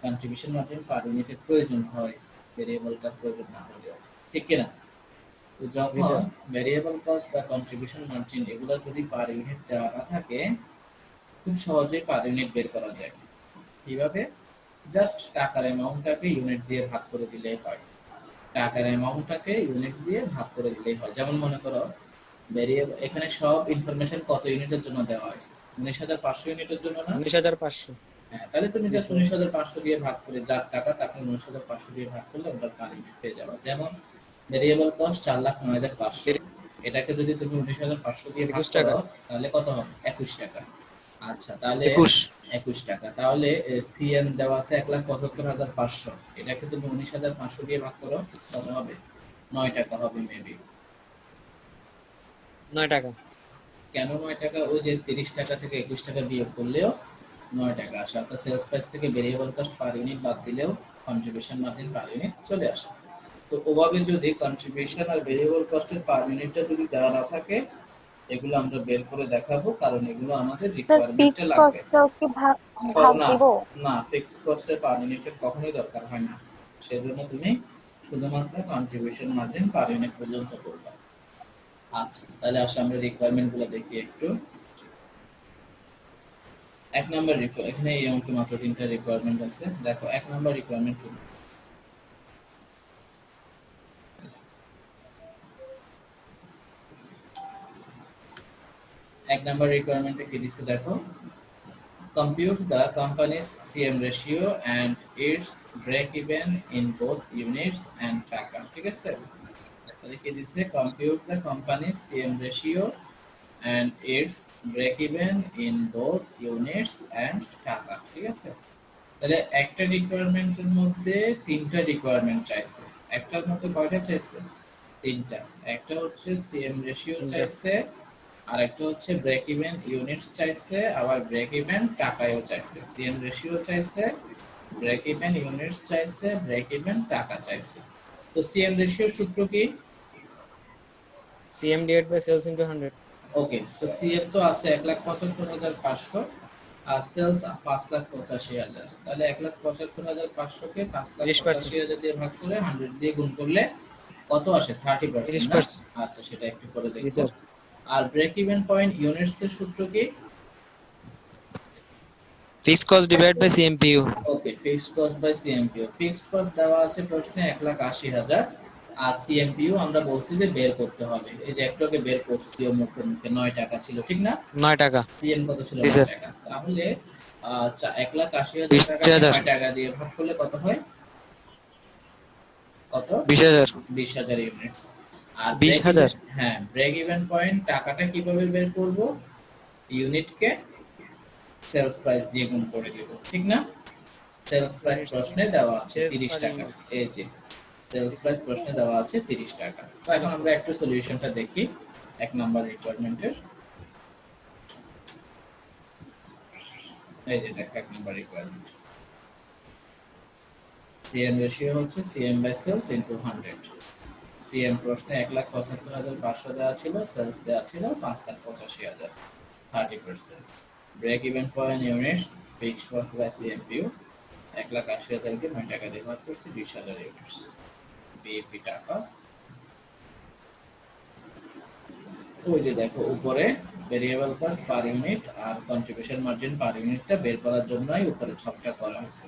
কন্ট্রিবিউশন মার্জিন পার ইউনিটের প্রয়োজন হয়, ভেরিয়েবলটার প্রয়োজন না হলেও, ঠিক কিনা? তো যখন ভেরিয়েবল কস্ট বা কন্ট্রিবিউশন মার্জিন এগুলো যদি পার ইউনিট দেওয়া না থাকে, খুব সহজেই পার ইউনিট বের করা যায়। কিভাবে? জাস্ট টাকার অ্যামাউন্টটাকে ইউনিট দিয়ে ভাগ করে দিলেই হয়। টাকার অ্যামাউন্টটাকে ইউনিট দিয়ে ভাগ করে দিলেই হয়। যেমন মনে করো ভেরিয়েবল, এখানে সব ইনফরমেশন কত ইউনিটের জন্য দেওয়া আছে? 19,500 ইউনিটের জন্য না? 19,500। হ্যাঁ, তাহলে তুমি জাস্ট 19,500 দিয়ে ভাগ করে, যার টাকা তাকে 19,500 দিয়ে ভাগ করলে ওটার পার ইউনিট পেয়ে যাবে। যেমন ভেরিয়েবল কস্ট 4,09,500, এটাকে যদি তুমি 19,500 দিয়ে ভাগ করো তাহলে কত হবে? 21 টাকা। আচ্ছা, তাহলে 21 টাকা। তাহলে সিএন দেওয়া আছে 1,75,500, এটাকে তুমি 19,500 দিয়ে ভাগ করো, কত হবে? 9 টাকা হবে মেবি। 9 টাকা। কেন 9 টাকা? ওই যে 30 টাকা থেকে 21 টাকা বিয়োগ করলেও 9 টাকা আসে। অর্থাৎ সেলস প্রাইস থেকে ভেরিয়েবল কস্ট পার ইউনিট বাদ দিলেও কন্ট্রিবিউশন মার্জিন পার ইউনিট চলে আসে। তো ওভাবে যদি কন্ট্রিবিউশন আর ভেরিয়েবল কস্টের পার ইউনিটটা যদি দেওয়া না থাকে, এগুলো আমরা বের করে দেখাবো, কারণ এগুলো আমাদের রিকোয়ারমেন্টে লাগবে। না, ফিক্সড কস্টের পার ইউনিটের কখনোই দরকার হয় না, সেজন্য তুমি শুধুমাত্র কন্ট্রিবিউশন মার্জিন পার ইউনিট পর্যন্ত করবে। আচ্ছা, তাহলে আসলে আমরা রিকোয়ারমেন্ট গুলো দেখি একটু। 1 নাম্বার এখানে এই অঙ্কে মাত্র 3টা রিকোয়ারমেন্ট আছে। দেখো 1 নাম্বার রিকোয়ারমেন্ট কি? এক নাম্বার রিকোয়ারমেন্টে কি দিছে দেখো, compute the company's CM ratio and its break even in both units and টাকা, ঠিক আছে? তাহলে কি দিছে, compute the company's CM ratio and its break even in both units and টাকা, ঠিক আছে? তাহলে একটা রিকোয়ারমেন্টের মধ্যে 3টা রিকোয়ারমেন্ট চাইছে। একটার মধ্যে কয়টা চাইছে? 3টা। একটা হচ্ছে সিএম রেশিও চাইছে, আর একটা হচ্ছে ব্রেক ইভেন ইউনিটস চাইছে, আবার ব্রেক ইভেন টাকায়ও চাইছে। সিএম রেশিও চাইছে, ব্রেক ইভেন ইউনিটস চাইছে, ব্রেক ইভেন টাকা চাইছে। তো সিএম রেশিওর সূত্র কি? CM divided by sales into 100. Okay, so CM তো আছে 1,75,500 আর সেলস 5,85,000। তাহলে 1,75,500 কে 5,85,000 দিয়ে ভাগ করে 100 দিয়ে গুণ করলে কত আসে? 30% না? আচ্ছা, সেটা একটু করে দেখো। আর ব্রেক ইভেন পয়েন্ট ইউনিটস এর সূত্র কি? Fixed cost divided by CMPU. Okay, fixed cost by CMPU. Fixed cost দেওয়া আছে প্রশ্নে 1,80,000 আর সিএমপিও আমরা বলছি যে বের করতে হবে। এই যে একটাকে বের করছি ও মুখে 9 টাকা ছিল, ঠিক না? 9 টাকা। সিএম কত ছিল? জি, 9 স্যার। টাকা। তাহলে 1,80,000 টাকা 9 টাকা দিয়ে ভাগ করলে কত হয়? কত? 20,000। 20,000 ইউনিটস। আর 20,000? হ্যাঁ, ব্রেক ইভেন পয়েন্ট টাকাটা কিভাবে বের করব? ইউনিটকে সেলস প্রাইস দিয়ে গুণ করে দেব, ঠিক না? সেলস প্রাইস প্রশ্নে দেওয়া আছে 30 টাকা। এই যে সেলস প্রাইস প্রশ্নে দেওয়া আছে 30 টাকা। তো এখন আমরা একটু সলিউশনটা দেখি 1 নাম্বার রিকোয়ারমেন্টের। এই যে দেখো 1 নাম্বার রিকোয়ারমেন্ট। সিএম রেশিও হচ্ছে CM by sales into 100। CM প্রশ্নে 1,75,500 দেওয়া ছিল, সেলস দেওয়া ছিল 5,85,000, 30%। Break even point units, fixed cost by CMPU, 1,80,000 কে 9 টাকা দিয়ে ভাগ করছি, 20,000 ইউনিটস। বিএপি টাকা। ওই যে দেখো উপরে ভেরিয়েবল কস্ট পার ইউনিট আর কন্ট্রিবিউশন মার্জিন পার ইউনিটটা বের করার জন্যই উপরে ছকটা করা হয়েছে।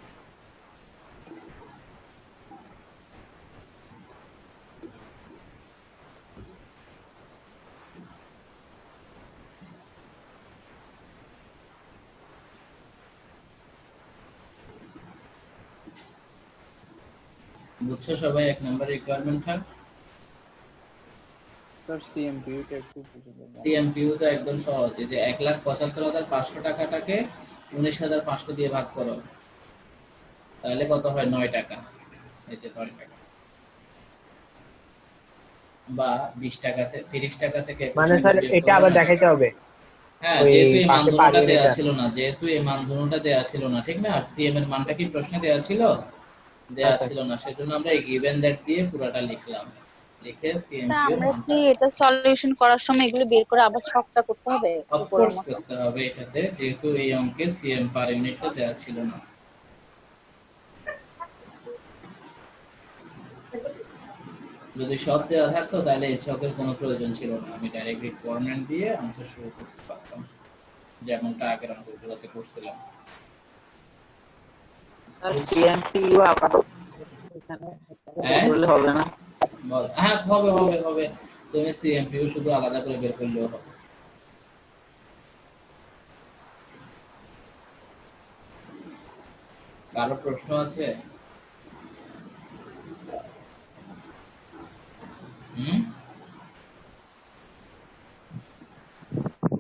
বুঝছো সবাই 1 নাম্বার রিকোয়ারমেন্টটা? স্যার CMPU টা একটু বুঝে দেন। সিএমপিউ তো একদম সহজ। এই যে 1,75,500 টাকাটাকে 19,500 দিয়ে ভাগ করো, তাহলে কত হয়? 9 টাকা। এই যে 9 টাকা। বা 20 টাকাতে 30 টাকা থেকে মানে স্যার এটা আবার দেখাইতে হবে। হ্যাঁ, ওই যেহেতু এই পাশে মানদণ্ডটা পারিয়ে দেয়া নিতে। ছিল না, যেহেতু এই মানদণ্ডটা দেয়া ছিল না, ঠিক না? সিএম এর মানটা কি প্রশ্নে দেয়া ছিল? দেয়া আচ্ছা। ছিল না, সেজন্য আমরা এই গিভেন দ্যাট দিয়ে পুরোটা লিখলাম। লিখে তা সিএমপিউ এর আমরা মানটা কি এটা সলিউশন করার সময় এগুলো বের করে আবার ছকটা করতে হবে উপরের অফকোর্স মতো? করতে হবে এটাতে, যেহেতু এই অঙ্কে সিএম পার ইউনিটটা দেয়া ছিল না। যদি সব দেওয়া থাকতো তাহলে এই ছকের কোনো প্রয়োজন ছিল না, আমি ডাইরেক্ট রিকোয়ারমেন্ট দিয়ে আনসার শুরু করতে পারতাম, যেমনটা আগের অঙ্কগুলোতে করছিলাম। স্যার CMPU আপাতত হ্যাঁ করলে হবে না। হ্যাঁ, হবে হবে হবে। তুমি সিএমপিউ শুধু আলাদা করে বের করলেও হবে। কারো প্রশ্ন আছে?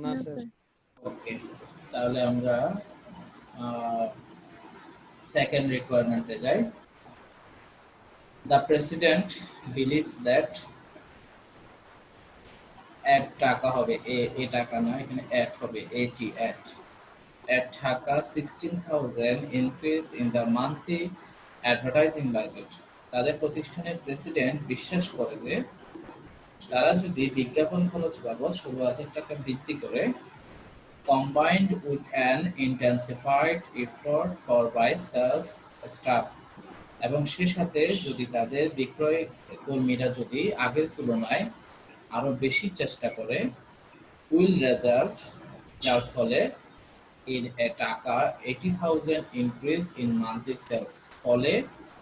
না স্যার। ওকে, তাহলে আমরা সেকেন্ড রিকোয়ারমেন্টে যাই। The president believes that at টাকা হবে এ টাকা না, এখানে at হবে at টাকা 16,000 increase in the monthly advertising budget। তাদের প্রতিষ্ঠানের প্রেসিডেন্ট বিশ্বাস করে যে তারা যদি বিজ্ঞাপন খরচ বাবদ 16,000 টাকা বৃদ্ধি করে, combined with an intensified effort for by sales staff, এবং সে সাথে যদি তাদের বিক্রয় কর্মীরা যদি আগের তুলনায় আরো বেশি চেষ্টা করে, উইল রেজাল্ট, যার ফলে ইন এ টাকা 80,000 ইনক্রিজ ইন মান্থলি সেলস, ফলে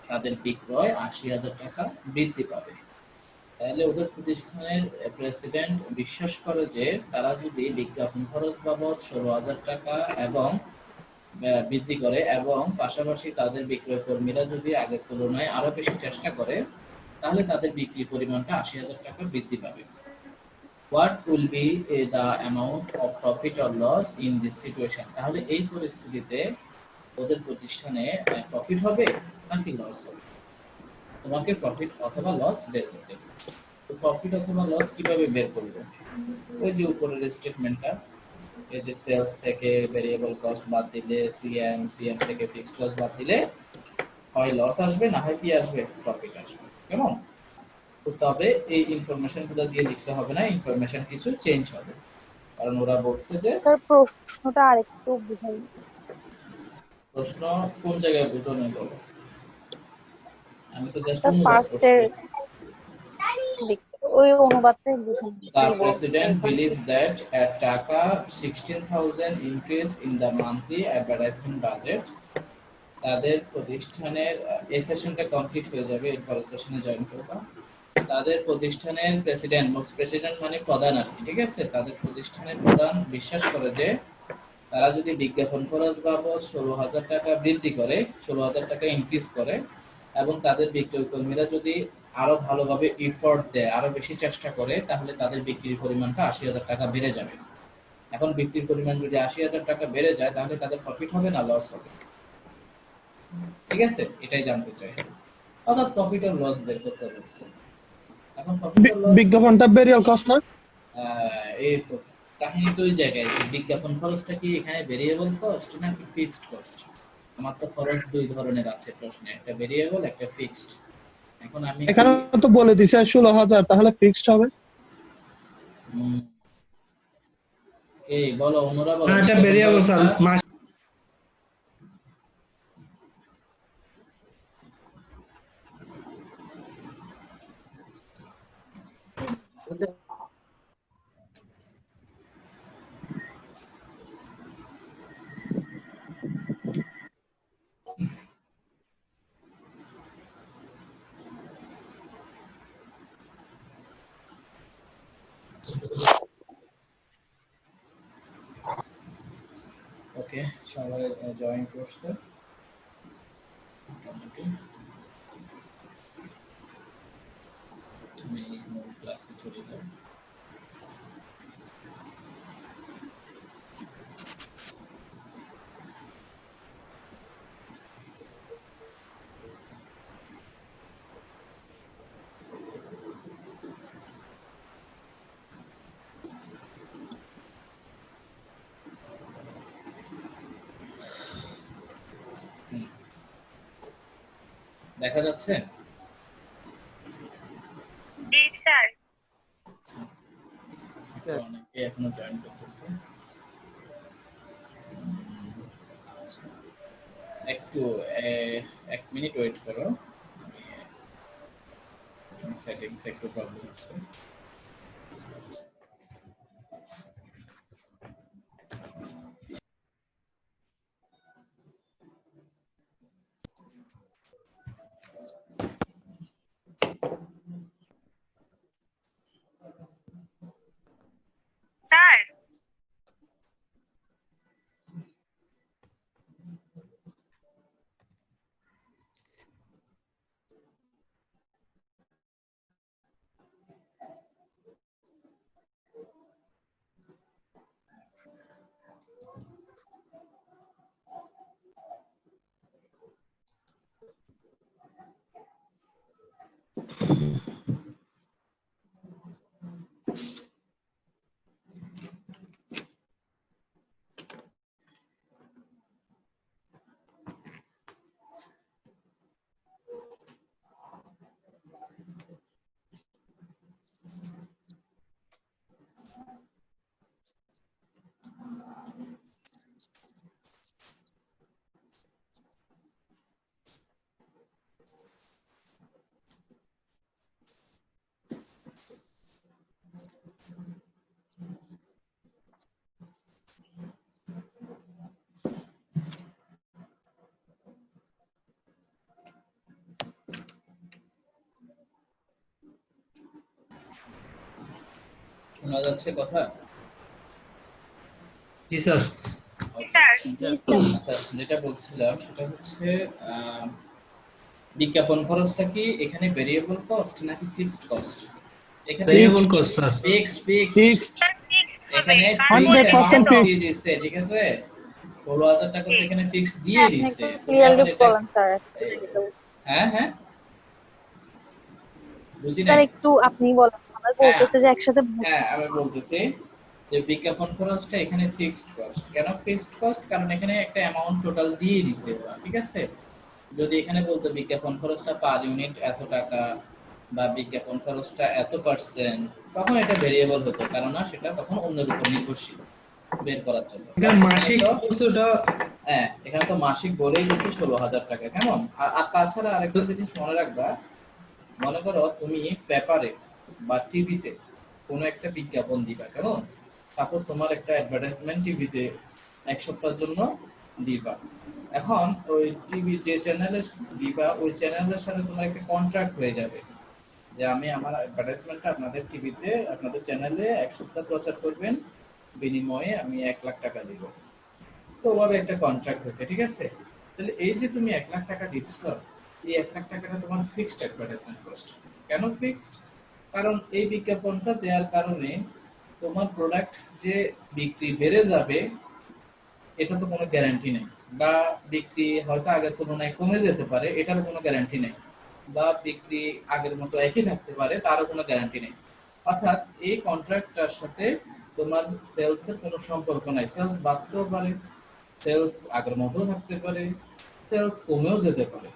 তাদের বিক্রয় 80,000 টাকা বৃদ্ধি পাবে। তাহলে ওদের প্রতিষ্ঠানের প্রেসিডেন্ট বিশ্বাস করে যে তারা যদি বিজ্ঞাপন খরচ বাবদ 16,000 টাকা এবং বৃদ্ধি করে এবং পাশাপাশি তাদের বিক্রয় কর্মীরা যদি আগের তুলনায় আরো বেশি চেষ্টা করে, তাহলে তাদের বিক্রি পরিমাণটা 80,000 টাকা বৃদ্ধি পাবে। What will be the amount of profit or loss in this situation? তাহলে এই পরিস্থিতিতে ওদের প্রতিষ্ঠানে প্রফিট হবে নাকি লস হবে? তোমাকে প্রফিট অথবা লস বের করতে হবে। তো প্রফিট অথবা লস কিভাবে বের করব? ওই যে উপরের স্টেটমেন্টটা, এই যে সেলস থেকে ভেরিয়েবল কস্ট বাদ দিলে, সিএম থেকে ফিক্সড কস্ট বাদ দিলে হয় লস আসবে, না হয় কি আসবে, প্রফিট আসবে। কেমন? তো তবে এই ইনফরমেশনগুলো দিয়ে লিখতে হবে না, ইনফরমেশন কিছু চেঞ্জ হবে, কারণ ওরা বলছে যে স্যার প্রশ্নটা আরেকটু বুঝাই। প্রশ্ন কোন জায়গায় বুঝো নেই বলো, আমি তো জাস্ট স্যার অনুবাদ ফার্স্টের করছি। ওই অনুবাদটাই বুঝুন। The president believes that a Taka 16,000 increase in the monthly advertisement budget তাদের প্রতিষ্ঠানের এই সেশনটা কমপ্লিট হয়ে যাবে, এরপর সেশনে জয়েন করবা। তাদের প্রতিষ্ঠানের প্রেসিডেন্ট মানে প্রধান আর কি, ঠিক আছে? তাদের প্রতিষ্ঠানের প্রধান বিশ্বাস করে যে তারা যদি বিজ্ঞাপন খরচ বাবদ 16,000 টাকা বৃদ্ধি করে, 16,000 টাকা ইনক্রিজ করে, এবং তাদের বিক্রয় কর্মীরা যদি আরো ভালোভাবে এফোর্ট দেয়, আরো বেশি চেষ্টা করে, তাহলে তাদের বিক্রির পরিমাণটা 80,000 টাকা বেড়ে যাবে। এখন বিক্রির পরিমাণ যদি 80,000 টাকা বেড়ে যায়, তাহলে তাদের প্রফিট হবে না লস হবে? ঠিক আছে, এটাই জানতে চাইছি। অর্থাৎ প্রফিট আর লস বের করতে বলছে। এখন প্রফিট আর লস, বিজ্ঞাপনটা ভেরিয়েবল কস্ট না? এই তো কাহিনী তো ওই জায়গায়, যে বিজ্ঞাপন খরচটা কি এখানে ভেরিয়েবল কস্ট নাকি ফিক্সড কস্ট? আমার তো খরচ দুই ধরনের আছে প্রশ্নে, একটা ভেরিয়েবল, একটা ফিক্সড। এখন আমি এখানে তো বলে দিছে 16,000, তাহলে ফিক্সড হবে। এই বলো, অন্যরা বলো। হ্যাঁ, এটা ভেরিয়েবল স্যার। ওকে, সবাই জয়েন করছে মোটামুটি। আমি মূল ক্লাসে চলে যাব। দেখা যাচ্ছে? জি স্যার। অনেকে এখনো জয়েন করতেছে। আচ্ছা, একটু 1 মিনিট ওয়েট করো, সেটিংস একটু প্রবলেম হচ্ছে। স্যার শোনা যাচ্ছে কথা? জি স্যার। আচ্ছা, যেটা বলছিলাম সেটা হচ্ছে বিজ্ঞাপন খরচটা কি এখানে ভেরিয়েবল কস্ট নাকি ফিক্সড কস্ট? এখানে ভেরিয়েবল কস্ট স্যার। ফিক্সড। এখানে 100% ফিক্সড দিয়েছে, ঠিক আছে? 16,000 টাকা তো এখানে ফিক্সড দিয়ে দিয়েছে। ক্লিয়ারলি বলেন স্যার। হ্যাঁ হ্যাঁ, বুঝি না। স্যার একটু আপনি বলেন, আমার বলতেছে যে একসাথে হ্যাঁ, আমি বলতেছি যে বিজ্ঞাপন খরচটা এখানে ফিক্সড কস্ট। কেন ফিক্সড কস্ট? কারণ এখানে একটা অ্যামাউন্ট টোটাল দিয়ে দিছে ওরা, ঠিক আছে? যদি এখানে বলতো বিজ্ঞাপন খরচটা পার ইউনিট এত টাকা বা বিজ্ঞাপন খরচটা এত পার্সেন্ট, তখন এটা ভেরিয়েবল হতো, কারণ না সেটা তখন অন্যের উপর নির্ভরশীল বের করার জন্য। এটা মাসিক ওটা হ্যাঁ, এখানে তো মাসিক বলেই দিচ্ছে 16,000 টাকা, কেমন? আর তাছাড়া আরেকটা জিনিস মনে রাখবা, মনে করো তুমি পেপারে বা টিভিতে কোনো একটা বিজ্ঞাপন দিবা, কেমন? সাপোজ তোমার একটা অ্যাডভার্টাইজমেন্ট টিভিতে এক সপ্তাহের জন্য দিবা। এখন ওই টিভি যে চ্যানেলে দিবা, ওই চ্যানেলের সাথে তোমার একটা কন্ট্রাক্ট হয়ে যাবে যে আমি আমার অ্যাডভার্টাইজমেন্টটা আপনাদের টিভিতে আপনাদের চ্যানেলে এক সপ্তাহ প্রচার করবেন, বিনিময়ে আমি 1,00,000 টাকা দিব। তো ওভাবে একটা কন্ট্রাক্ট হয়েছে, ঠিক আছে? তাহলে এই যে তুমি 1,00,000 টাকা দিচ্ছ, এই 1,00,000 টাকাটা তোমার ফিক্সড অ্যাডভার্টাইজমেন্ট কস্ট। কেন ফিক্সড? কারণ এই বিজ্ঞাপনটা দেওয়ার কারণে তোমার প্রোডাক্ট যে বিক্রি বেড়ে যাবে এটা তো কোনো গ্যারান্টি নেই, বা বিক্রি হয়তো আগের তুলনায় কমে যেতে পারে, এটারও কোনো গ্যারান্টি নেই, বা বিক্রি আগের মতো একই থাকতে পারে, তারও কোনো গ্যারান্টি নেই। অর্থাৎ এই কন্ট্রাক্টটার সাথে তোমার সেলসের কোনো সম্পর্ক নাই। সেলস বাড়তেও পারে, সেলস আগের মতো থাকতে পারে, সেলস কমেও যেতে পারে।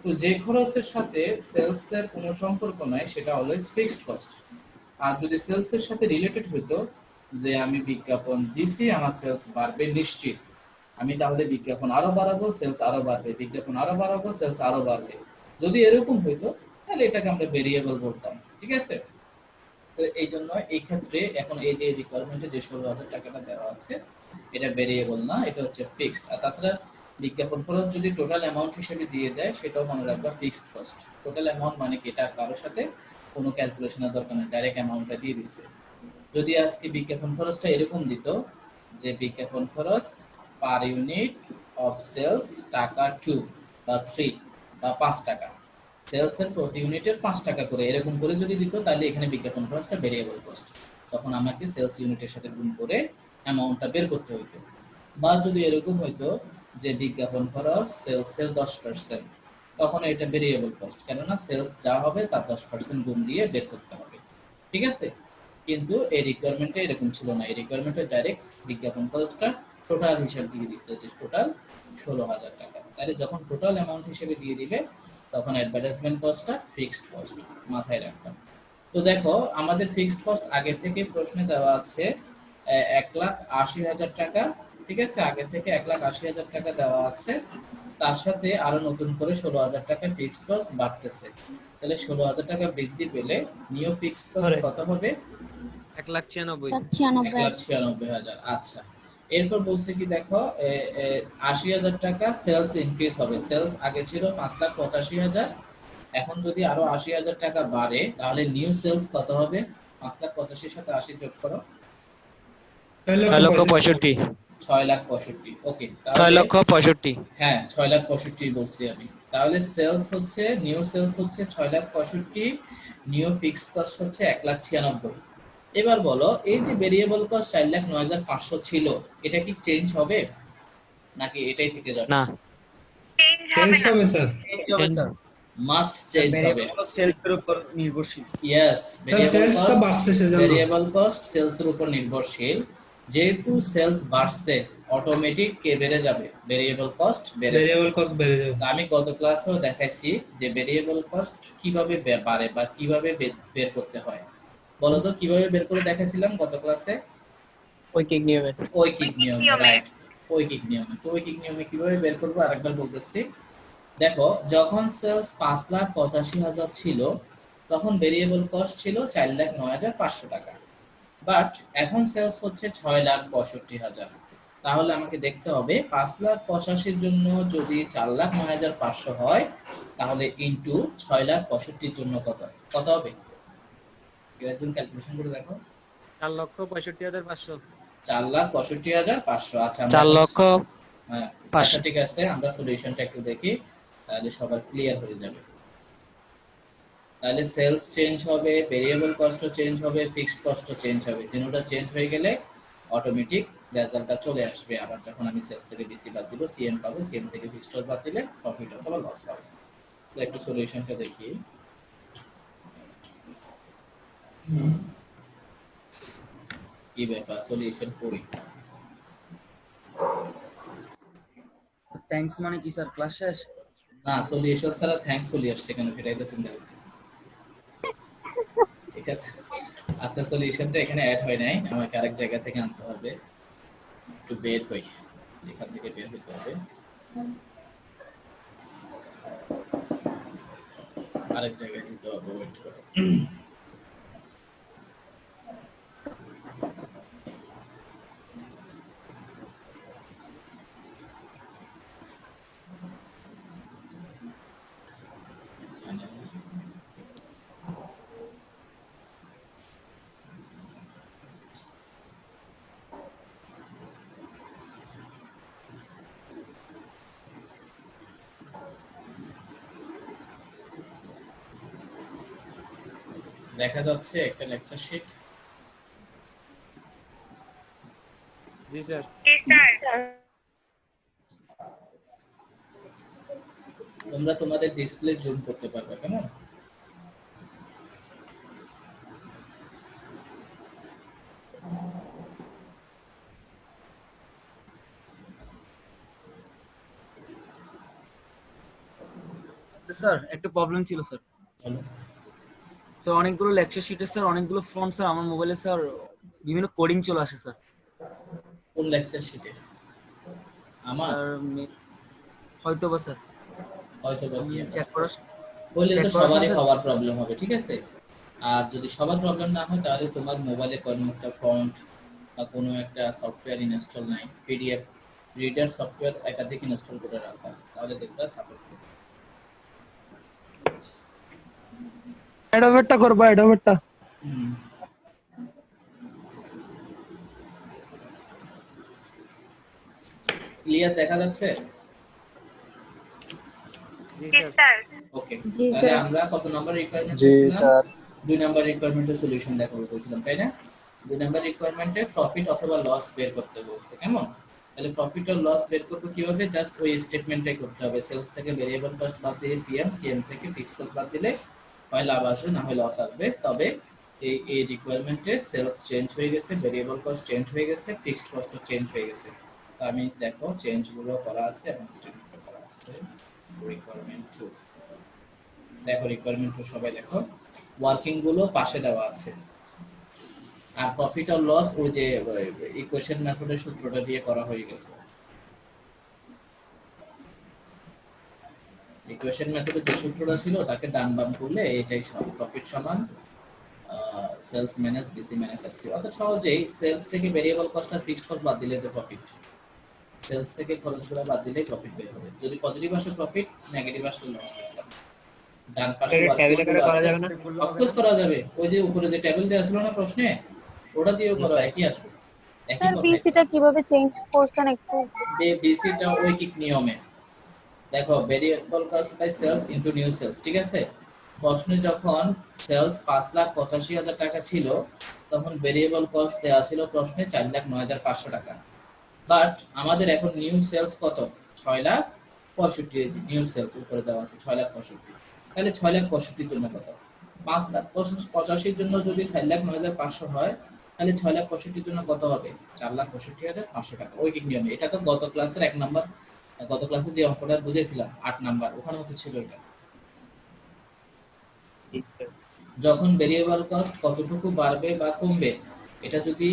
তো যে খরচের সাথে সেলসের কোনো সম্পর্ক নাই সেটা অলওয়েজ ফিক্সড কস্ট। আর যদি সেলসের সাথে রিলেটেড হইতো যে আমি বিজ্ঞাপন দিছি আমার সেলস বাড়বে নিশ্চিত, আমি তাহলে বিজ্ঞাপন আরো বাড়াবো, সেলস আরো বাড়বে, বিজ্ঞাপন আরো বাড়াবো, সেলস আরো বাড়বে, যদি এরকম হইতো তাহলে এটাকে আমরা ভেরিয়েবল বলতাম, ঠিক আছে? তো এই জন্য এই ক্ষেত্রে এখন এই যে রিকোয়ারমেন্টে যে 16,000 টাকাটা দেওয়া আছে এটা ভেরিয়েবল না, এটা হচ্ছে ফিক্সড। আর তাছাড়া বিজ্ঞাপন খরচ যদি টোটাল অ্যামাউন্ট হিসেবে দিয়ে দেয় সেটাও মনে রাখবা ফিক্সড কস্ট। টোটাল অ্যামাউন্ট মানে কি, এটা কারোর সাথে কোনো ক্যালকুলেশনের দরকার নেই, ডাইরেক্ট অ্যামাউন্টটা দিয়ে দিচ্ছে। যদি আজকে বিজ্ঞাপন খরচটা এরকম দিত যে বিজ্ঞাপন খরচ পার ইউনিট অফ সেলস টাকা 2 বা 3 বা 5 টাকা, সেলসের প্রতি ইউনিটের 5 টাকা করে এরকম করে যদি দিত, তাহলে এখানে বিজ্ঞাপন খরচটা ভেরিয়েবল কস্ট, তখন আমাকে সেলস ইউনিটের সাথে গুণ করে অ্যামাউন্টটা বের করতে হইতো। বা যদি এরকম হইতো যে বিজ্ঞাপন খরচ সেলসের 10%, তখন এটা ভেরিয়েবল কস্ট, কেননা সেলস যা হবে তার 10% গুণ দিয়ে বের করতে হবে, ঠিক আছে? কিন্তু এই রিকোয়ারমেন্টে এরকম ছিল না, এই রিকোয়ারমেন্টে ডাইরেক্ট বিজ্ঞাপন খরচটা টোটাল হিসাব দিয়ে দিচ্ছে যে টোটাল 16,000 টাকা। তাহলে যখন টোটাল অ্যামাউন্ট হিসেবে দিয়ে দিবে তখন অ্যাডভার্টাইজমেন্ট কস্টটা ফিক্সড কস্ট, মাথায় রাখবেন। তো দেখো আমাদের ফিক্সড কস্ট আগে থেকে প্রশ্নে দেওয়া আছে 1,80,000 টাকা, ঠিক আছে? আগে থেকে 1,80,000 টাকা দেওয়া আছে, তার সাথে আরো নতুন করে 16,000 টাকা ফিক্সড কস্ট বাড়তেছে। তাহলে 16,000 টাকা বৃদ্ধি পেলে নিউ ফিক্সড কস্ট কত হবে? 1,96,000 1,96,000। আচ্ছা, এরপর বলছে কি দেখো 80,000 টাকা সেলস ইনক্রিজ হবে। সেলস আগে ছিল 5,85,000, এখন যদি আরো 80,000 টাকা বাড়ে তাহলে নিউ সেলস কত হবে? 5,85,000 সাথে 80 যোগ করো, 6,65,000 6,65,000। ওকে, 6,65,000 হ্যাঁ 6,65,000 বলছি আমি। তাহলে সেলস হচ্ছে, নিউ সেলস হচ্ছে 6,65,000, নিউ ফিক্সড কস্ট হচ্ছে 1,96,000। এবার বলো এই যে ভেরিয়েবল কস্ট 4,09,500 ছিল, এটা কি চেঞ্জ হবে নাকি এটাই থেকে যাবে? না, চেঞ্জ চেঞ্জ হবে না। হবে স্যার। হবে স্যার, মাস্ট চেঞ্জ হবে। ভেরিয়েবল সেলসের উপর নির্ভরশীল। ইয়েস, সেলস তো বাড়ছে সেজন্য। ভেরিয়েবল কস্ট সেলস এর উপর নির্ভরশীল, যেহেতু সেলস বাড়ছে অটোমেটিক কে বেড়ে যাবে? ভেরিয়েবল কস্ট বেড়ে যাবে। ভেরিয়েবল কস্ট বেড়ে যাবে। তা আমি গত ক্লাসেও দেখাইছি যে ভেরিয়েবল কস্ট কিভাবে বাড়ে বা কিভাবে বের করতে হয়, বলো তো কিভাবে বের করে দেখাইছিলাম গত ক্লাসে? ঐকিক নিয়মে। ঐকিক নিয়মে, রাইট, ঐকিক নিয়মে। তো ঐকিক নিয়মে কিভাবে বের করবো আরেকবার বলতেছি। দেখো যখন সেলস 5,85,000 ছিল তখন ভেরিয়েবল কস্ট ছিল 4,09,500 টাকা, বাট এখন সেলস হচ্ছে 6,65,000। তাহলে আমাকে দেখতে হবে 5,85,000 জন্য যদি 4,09,500 হয় তাহলে ইনটু 6,65,000 জন্য কত কত হবে? একজন ক্যালকুলেশন করে দেখো। 4,65,500 4,65,500। আচ্ছা 4,05,000 হ্যাঁ আচ্ছা ঠিক আছে, আমরা সলিউশনটা একটু দেখি তাহলে সবার ক্লিয়ার হয়ে যাবে। তাহলে সেলস চেঞ্জ হবে, ভেরিয়েবল কস্টও চেঞ্জ হবে, ফিক্সড কস্টও চেঞ্জ হবে। তিনটা চেঞ্জ হয়ে গেলে অটোমেটিক রেজাল্টটা চলে আসবে। আবার যখন আমি সেলস থেকে ডিসি বাদ দিব সিএম পাবো, সিএম থেকে ফিক্সড কস্ট বাদ দিলে প্রফিট অথবা লস পাবো। তো একটু সলিউশনটা দেখি। কি ব্যাপার, সলিউশন করি। থ্যাঙ্কস মানে কি স্যার, ক্লাস শেষ? না, সলিউশন ছাড়া থ্যাঙ্কস চলে আসছে কেন সেটাই তো চিন্তা করতেছি। ঠিক আছে, আচ্ছা সলিউশনটা এখানে অ্যাড হয় নাই, আমাকে আরেক জায়গা থেকে আনতে হবে। একটু বের হই, এখান থেকে বের হতে হবে, আরেক জায়গায় যেতে হবে। ওয়েট করো। দেখা যাচ্ছে একটা লেকচার শিট। জি স্যার। তোমরা তোমাদের ডিসপ্লে জুম করতে পারবে, কেমন? স্যার একটা প্রবলেম ছিল স্যার। বলো। স্যার অনেকগুলো লেকচার শিটে স্যার অনেকগুলো ফন্ট স্যার আমার মোবাইলে স্যার বিভিন্ন কোডিং চলে আসে স্যার। কোন লেকচার শিটে? আমার হয়তো বা স্যার, হয়তো বা কি চেক করা বললে তো check করার সবারই সময়- হওয়ার প্রবলেম হবে, ঠিক আছে? আর যদি সবার প্রবলেম না হয় তাহলে তোমার মোবাইলে কোনো একটা ফন্ট বা কোনো একটা সফটওয়্যার ইনস্টল নাই, পিডিএফ রিডার সফটওয়্যার একাধিক ইনস্টল করে রাখা, তাহলে দেখবা সাপোর্ট করবে। অ্যাডোবেরটা করবা, অ্যাডোবেরটা। ক্লিয়ার দেখা যাচ্ছে? জি জি স্যার। স্যার। ওকে, জি, তাহলে স্যার। আমরা কত নাম্বার রিকোয়ারমেন্ট জি করছিলাম? স্যার। 2 নাম্বার রিকোয়ারমেন্টের সলিউশন দেখাবো বলছিলাম, তাই না? 2 নাম্বার রিকোয়ারমেন্টে প্রফিট অথবা লস বের করতে বলছে, কেমন? তাহলে প্রফিট আর লস বের করতে কিভাবে? জাস্ট ওই স্টেটমেন্টটাই করতে হবে। সেলস থেকে ভেরিয়েবল কস্ট বাদ দিয়ে সিএম, সিএম থেকে ফিক্সড কস্ট বাদ দিলে হয় লাভ আসবে না হয় লস আসবে। তবে এই রিকোয়ারমেন্টে সেলস চেঞ্জ হয়ে গেছে, ভেরিয়েবল কস্ট চেঞ্জ হয়ে গেছে, ফিক্সড কস্টও চেঞ্জ হয়ে গেছে। তো আমি দেখো চেঞ্জগুলো করা আছে এবং স্টেটমেন্ট করা আছে। রিকোয়ারমেন্ট 2 দেখো, রিকোয়ারমেন্ট 2 সবাই দেখো, ওয়ার্কিং গুলো পাশে দেওয়া আছে। আর প্রফিট আর লস ওই যে ইকুয়েশন মেথডের সূত্রটা দিয়ে করা হয়ে গেছে। ইকুয়েশন মেথডে যে সূত্রটা ছিল তাকে ডান বাম করলে এটাই প্রফিট সমান sales minus VC minus FC. অর্থাৎ সহজেই সেলস থেকে ভেরিয়েবল কস্ট আর ফিক্সড কস্ট বাদ দিলে তো প্রফিট, সেলস থেকে খরচগুলো বাদ দিলে প্রফিট বের হবে। যদি পজিটিভ আসে প্রফিট, নেগেটিভ আসলে লস লিখলাম। ডান পাশে ওয়ার্কিং গুলো করা আছে, যাবে না? অফকোর্স করা যাবে। ওই যে উপরে যে টেবিল দেওয়া ছিল না প্রশ্নে, ওটা দিয়েও করো, একই আসবে, একই স্যার ফরম্যাট। বিসিটা কিভাবে চেঞ্জ করছেন একটু? বিসিটা ঐকিক নিয়মে দেখো, variable cost by sales into new sales, ঠিক আছে? প্রশ্নে যখন সেলস 5,85,000 টাকা ছিল তখন ভেরিয়েবল কস্ট দেওয়া ছিল প্রশ্নে 4,09,500 টাকা। বাট আমাদের এখন নিউ সেলস কত? 6,65,000। নিউ সেলস উপরে দেওয়া আছে 6,65,000। তাহলে 6,65,000 জন্য কত? 5,85,000 জন্য যদি 4,09,500 হয় তাহলে 6,65,000 জন্য কত হবে? 4,65,500 টাকা। ঐকিক নিয়মে। এটা তো গত ক্লাসের 1 নাম্বার, গত ক্লাসে যে অঙ্কটা বুঝেছিলাম 8 নাম্বার, ওখানে হতে ছিল এটা। যখন ভেরিয়েবল কস্ট কতটুকু বাড়বে বা কমবে এটা যদি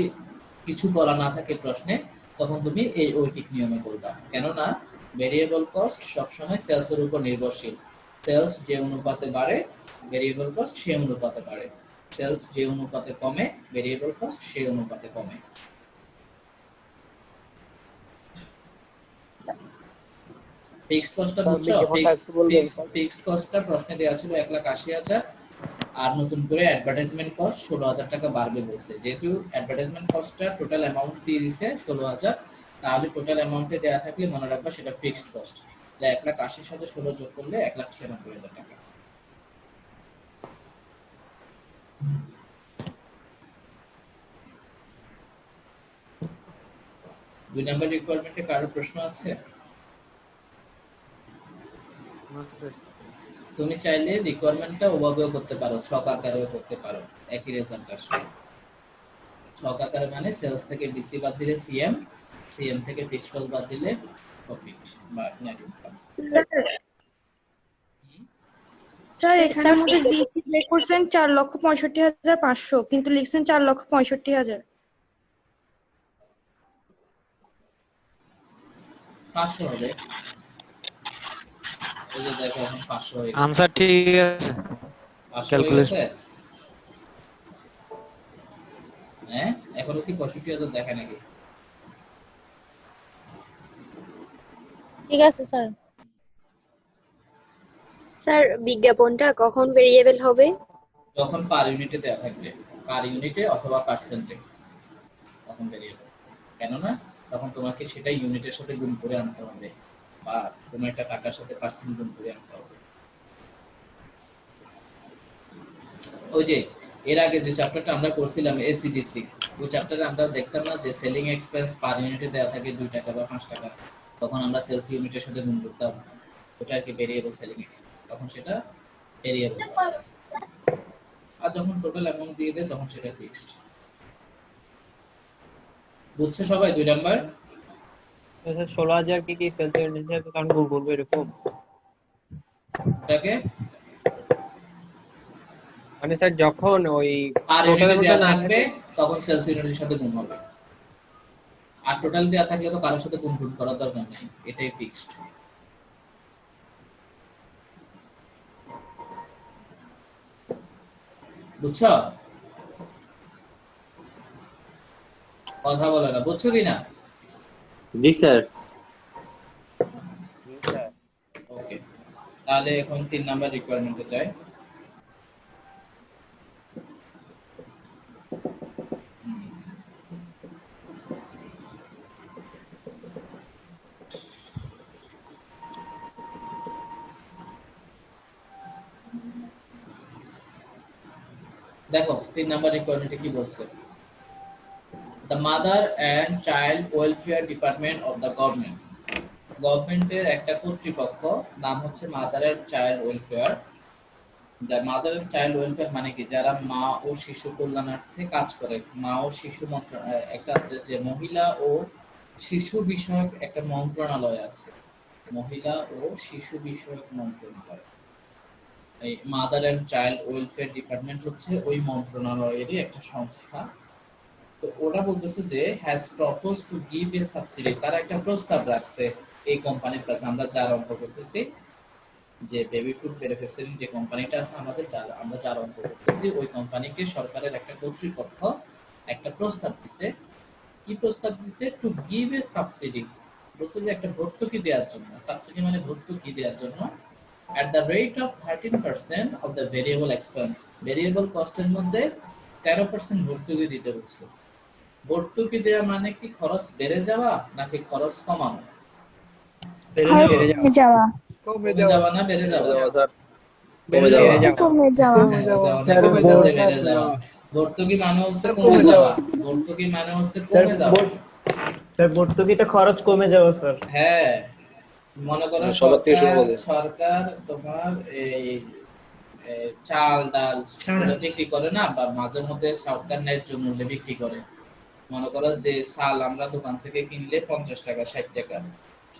কিছু বলা না থাকে প্রশ্নে, তখন তুমি এই ঐকিক নিয়মে করবা। কেননা ভেরিয়েবল কস্ট সবসময় সেলসের উপর নির্ভরশীল। সেলস যে অনুপাতে বাড়ে ভেরিয়েবল কস্ট সেই অনুপাতে বাড়ে, সেলস যে অনুপাতে কমে ভেরিয়েবল কস্ট সেই অনুপাতে কমে। ফিক্সড কস্টটা বুঝছো? ফিক্সড কস্টটা প্রশ্নে দেওয়া ছিল 1,80,000, আর নতুন করে অ্যাডভার্টাইজমেন্ট কস্ট 16,000 টাকা বাড়বে বলছে। যেহেতু অ্যাডভার্টাইজমেন্ট কস্টটা টোটাল অ্যামাউন্ট দিয়ে দিছে 16,000, তাহলে টোটাল অ্যামাউন্টে দেওয়া থাকলে মনে রাখবা সেটা ফিক্সড কস্ট। তাহলে 1,80,000 সাথে 16 যোগ করলে 1,96,000 টাকা। দুই নাম্বার রিকোয়ারমেন্টে কারো প্রশ্ন আছে? তুমি চাইলে রিকোয়ারমেন্টটা ওভাবেও করতে পারো, ছক আকারেও করতে পারো, একই রেজাল্ট আসবে। ছক আকারে মানে সেলস থেকে বিসি বাদ দিলে সিএম, সিএম থেকে ফিক্সড কস্ট বাদ দিলে প্রফিট বা নেট ইনকাম। স্যার এখানের মধ্যে বের করছেন 4,65,500 কিন্তু লিখছেন 4,65,000। 500 হবে, এই যে দেখো এখন 500 হয়ে গেছে। आंसर ठीक है 500 হয়ে গেছে। হ্যাঁ, এখনো কি 65,000 দেখায় নাকি? ঠিক আছে স্যার। স্যার বিজ্ঞাপনটা কখন ভেরিয়েবল হবে? যখন পার ইউনিটে দেওয়া থাকবে, পার ইউনিটে অথবা পার্সেন্টে, তখন ভেরিয়েবল। কেননা তখন তোমাকে সেটা ইউনিটের সাথে গুণ করে আনতে হবে বা কোনো একটা টাকার সাথে পার্সেন্ট গুণ করে আনতে হবে। ওই যে এর আগে যে চ্যাপ্টারটা আমরা করছিলাম এসিডিসি, ওই চ্যাপ্টারে আমরা দেখতাম না যে সেলিং এক্সপেন্স পার ইউনিটে দেওয়া থাকে 2 টাকা বা 5 টাকা, তখন আমরা সেলস ইউনিটের সাথে গুণ করতাম, ওটা আর কি ভেরিয়েবল সেলিং এক্সপেন্স, তখন সেটা ভেরিয়েবল। আর যখন টোটাল অ্যামাউন্ট দিয়ে দেয় তখন সেটা ফিক্সড। বুঝছো সবাই 2 নাম্বার? স্যার 16,000 কি সেলস ইউনিট হিসেবে কাউন্ট করবো এরকম? এটাকে মানে স্যার যখন ওই আর টোটালের ইউনিটে মধ্যে দেওয়া না থাকবে তখন সেলস ইউনিটের সাথে গুণ হবে, আর টোটাল দেওয়া থাকলে তো কারোর সাথে গুণ করার দরকার নাই, এটাই ফিক্সড। বুঝছো? কথা বলে না, বুঝছো কিনা? জি স্যার। ওকে, তাহলে এখন 3 নাম্বার রিকোয়ারমেন্টে যাই। দেখো 3 নাম্বার রিকোয়ারমেন্টে কি বলছে? The mother and child welfare department of the government. গভর্নমেন্টের একটা কর্তৃপক্ষ, নাম হচ্ছে mother and child welfare. The mother and child welfare মানে কি? যারা মা ও শিশু কল্যাণার্থে কাজ করে। মা ও শিশু মন্ত্রণালয় একটা আছে, যে মহিলা ও শিশু বিষয়ক একটা মন্ত্রণালয় আছে, মহিলা ও শিশু বিষয়ক মন্ত্রণালয়। এই mother and child welfare department হচ্ছে ওই মন্ত্রণালয়েরই একটা সংস্থা। তো ওরা বলতেছে যে has propose to give a subsidy, তারা একটা প্রস্তাব রাখছে এই কোম্পানির কাছে। আমরা যার অঙ্ক করতেছি, যে বেবি ফুড ম্যানুফ্যাকচারিং যে কোম্পানিটা আছে আমাদের, আমরা যার অঙ্ক করতেছি, ওই কোম্পানিকে সরকারের একটা কর্তৃপক্ষ একটা প্রস্তাব দিছে। কি প্রস্তাব দিছে? টু গিভ এ সাবসিডি, বলছে যে একটা ভর্তুকি দেওয়ার জন্য। সাবসিডি মানে ভর্তুকি দেওয়ার জন্য at the rate of 13% of the variable expense, variable কস্টের মধ্যে 13% ভর্তুকি দিতে বলছে। ভর্তুকি দেওয়া মানে কি খরচ বেড়ে যাওয়া নাকি খরচ কমানো? বেড়ে যাওয়া। কমে কমে যাওয়া না বেড়ে যাওয়া? বেড়ে যাওয়া। বেড়ে যাওয়া। ভর্তুকি মানে হচ্ছে কমে যাওয়া, ভর্তুকি মানে হচ্ছে কমে যাওয়া। স্যার ভর্তুকিটা খরচ কমে যাবে স্যার। হ্যাঁ, মনে করো সরকার তোমার এই চাল ডাল বিক্রি করে না, বা মাঝে মধ্যে সরকার ন্যায্য মূল্যে বিক্রি করে। মনে করো যে চাল আমরা দোকান থেকে কিনলে 50 টাকা 60 টাকা,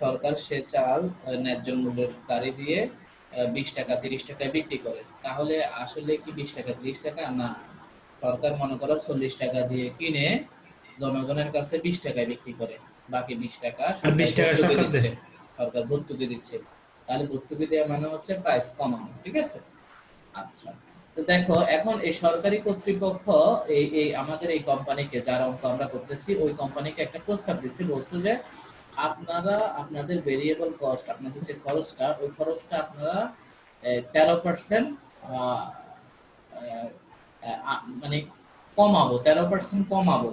সরকার সে চাল ন্যায্য মূল্যের গাড়ি দিয়ে 20 টাকা 30 টাকায় বিক্রি করে। তাহলে আসলে কি 20 টাকা 30 টাকা না, সরকার মনে করো 40 টাকা দিয়ে কিনে জনগণের কাছে 20 টাকায় বিক্রি করে, বাকি 20 টাকা সরকার ভর্তুকি দিচ্ছে। তাহলে ভর্তুকি দেওয়া মানে হচ্ছে প্রাইস কমানো, ঠিক আছে? আচ্ছা, তো দেখো এখন এই সরকারি কর্তৃপক্ষ এই আমাদের এই কোম্পানিকে, যার অঙ্ক আমরা করতেছি, ওই কোম্পানিকে একটা প্রস্তাব দিচ্ছে। বলছে যে আপনারা আপনাদের ভেরিয়েবল কস্ট, আপনাদের যে খরচটা, ওই খরচটা আপনারা 13% মানে কমাবো, 13% কমাবো।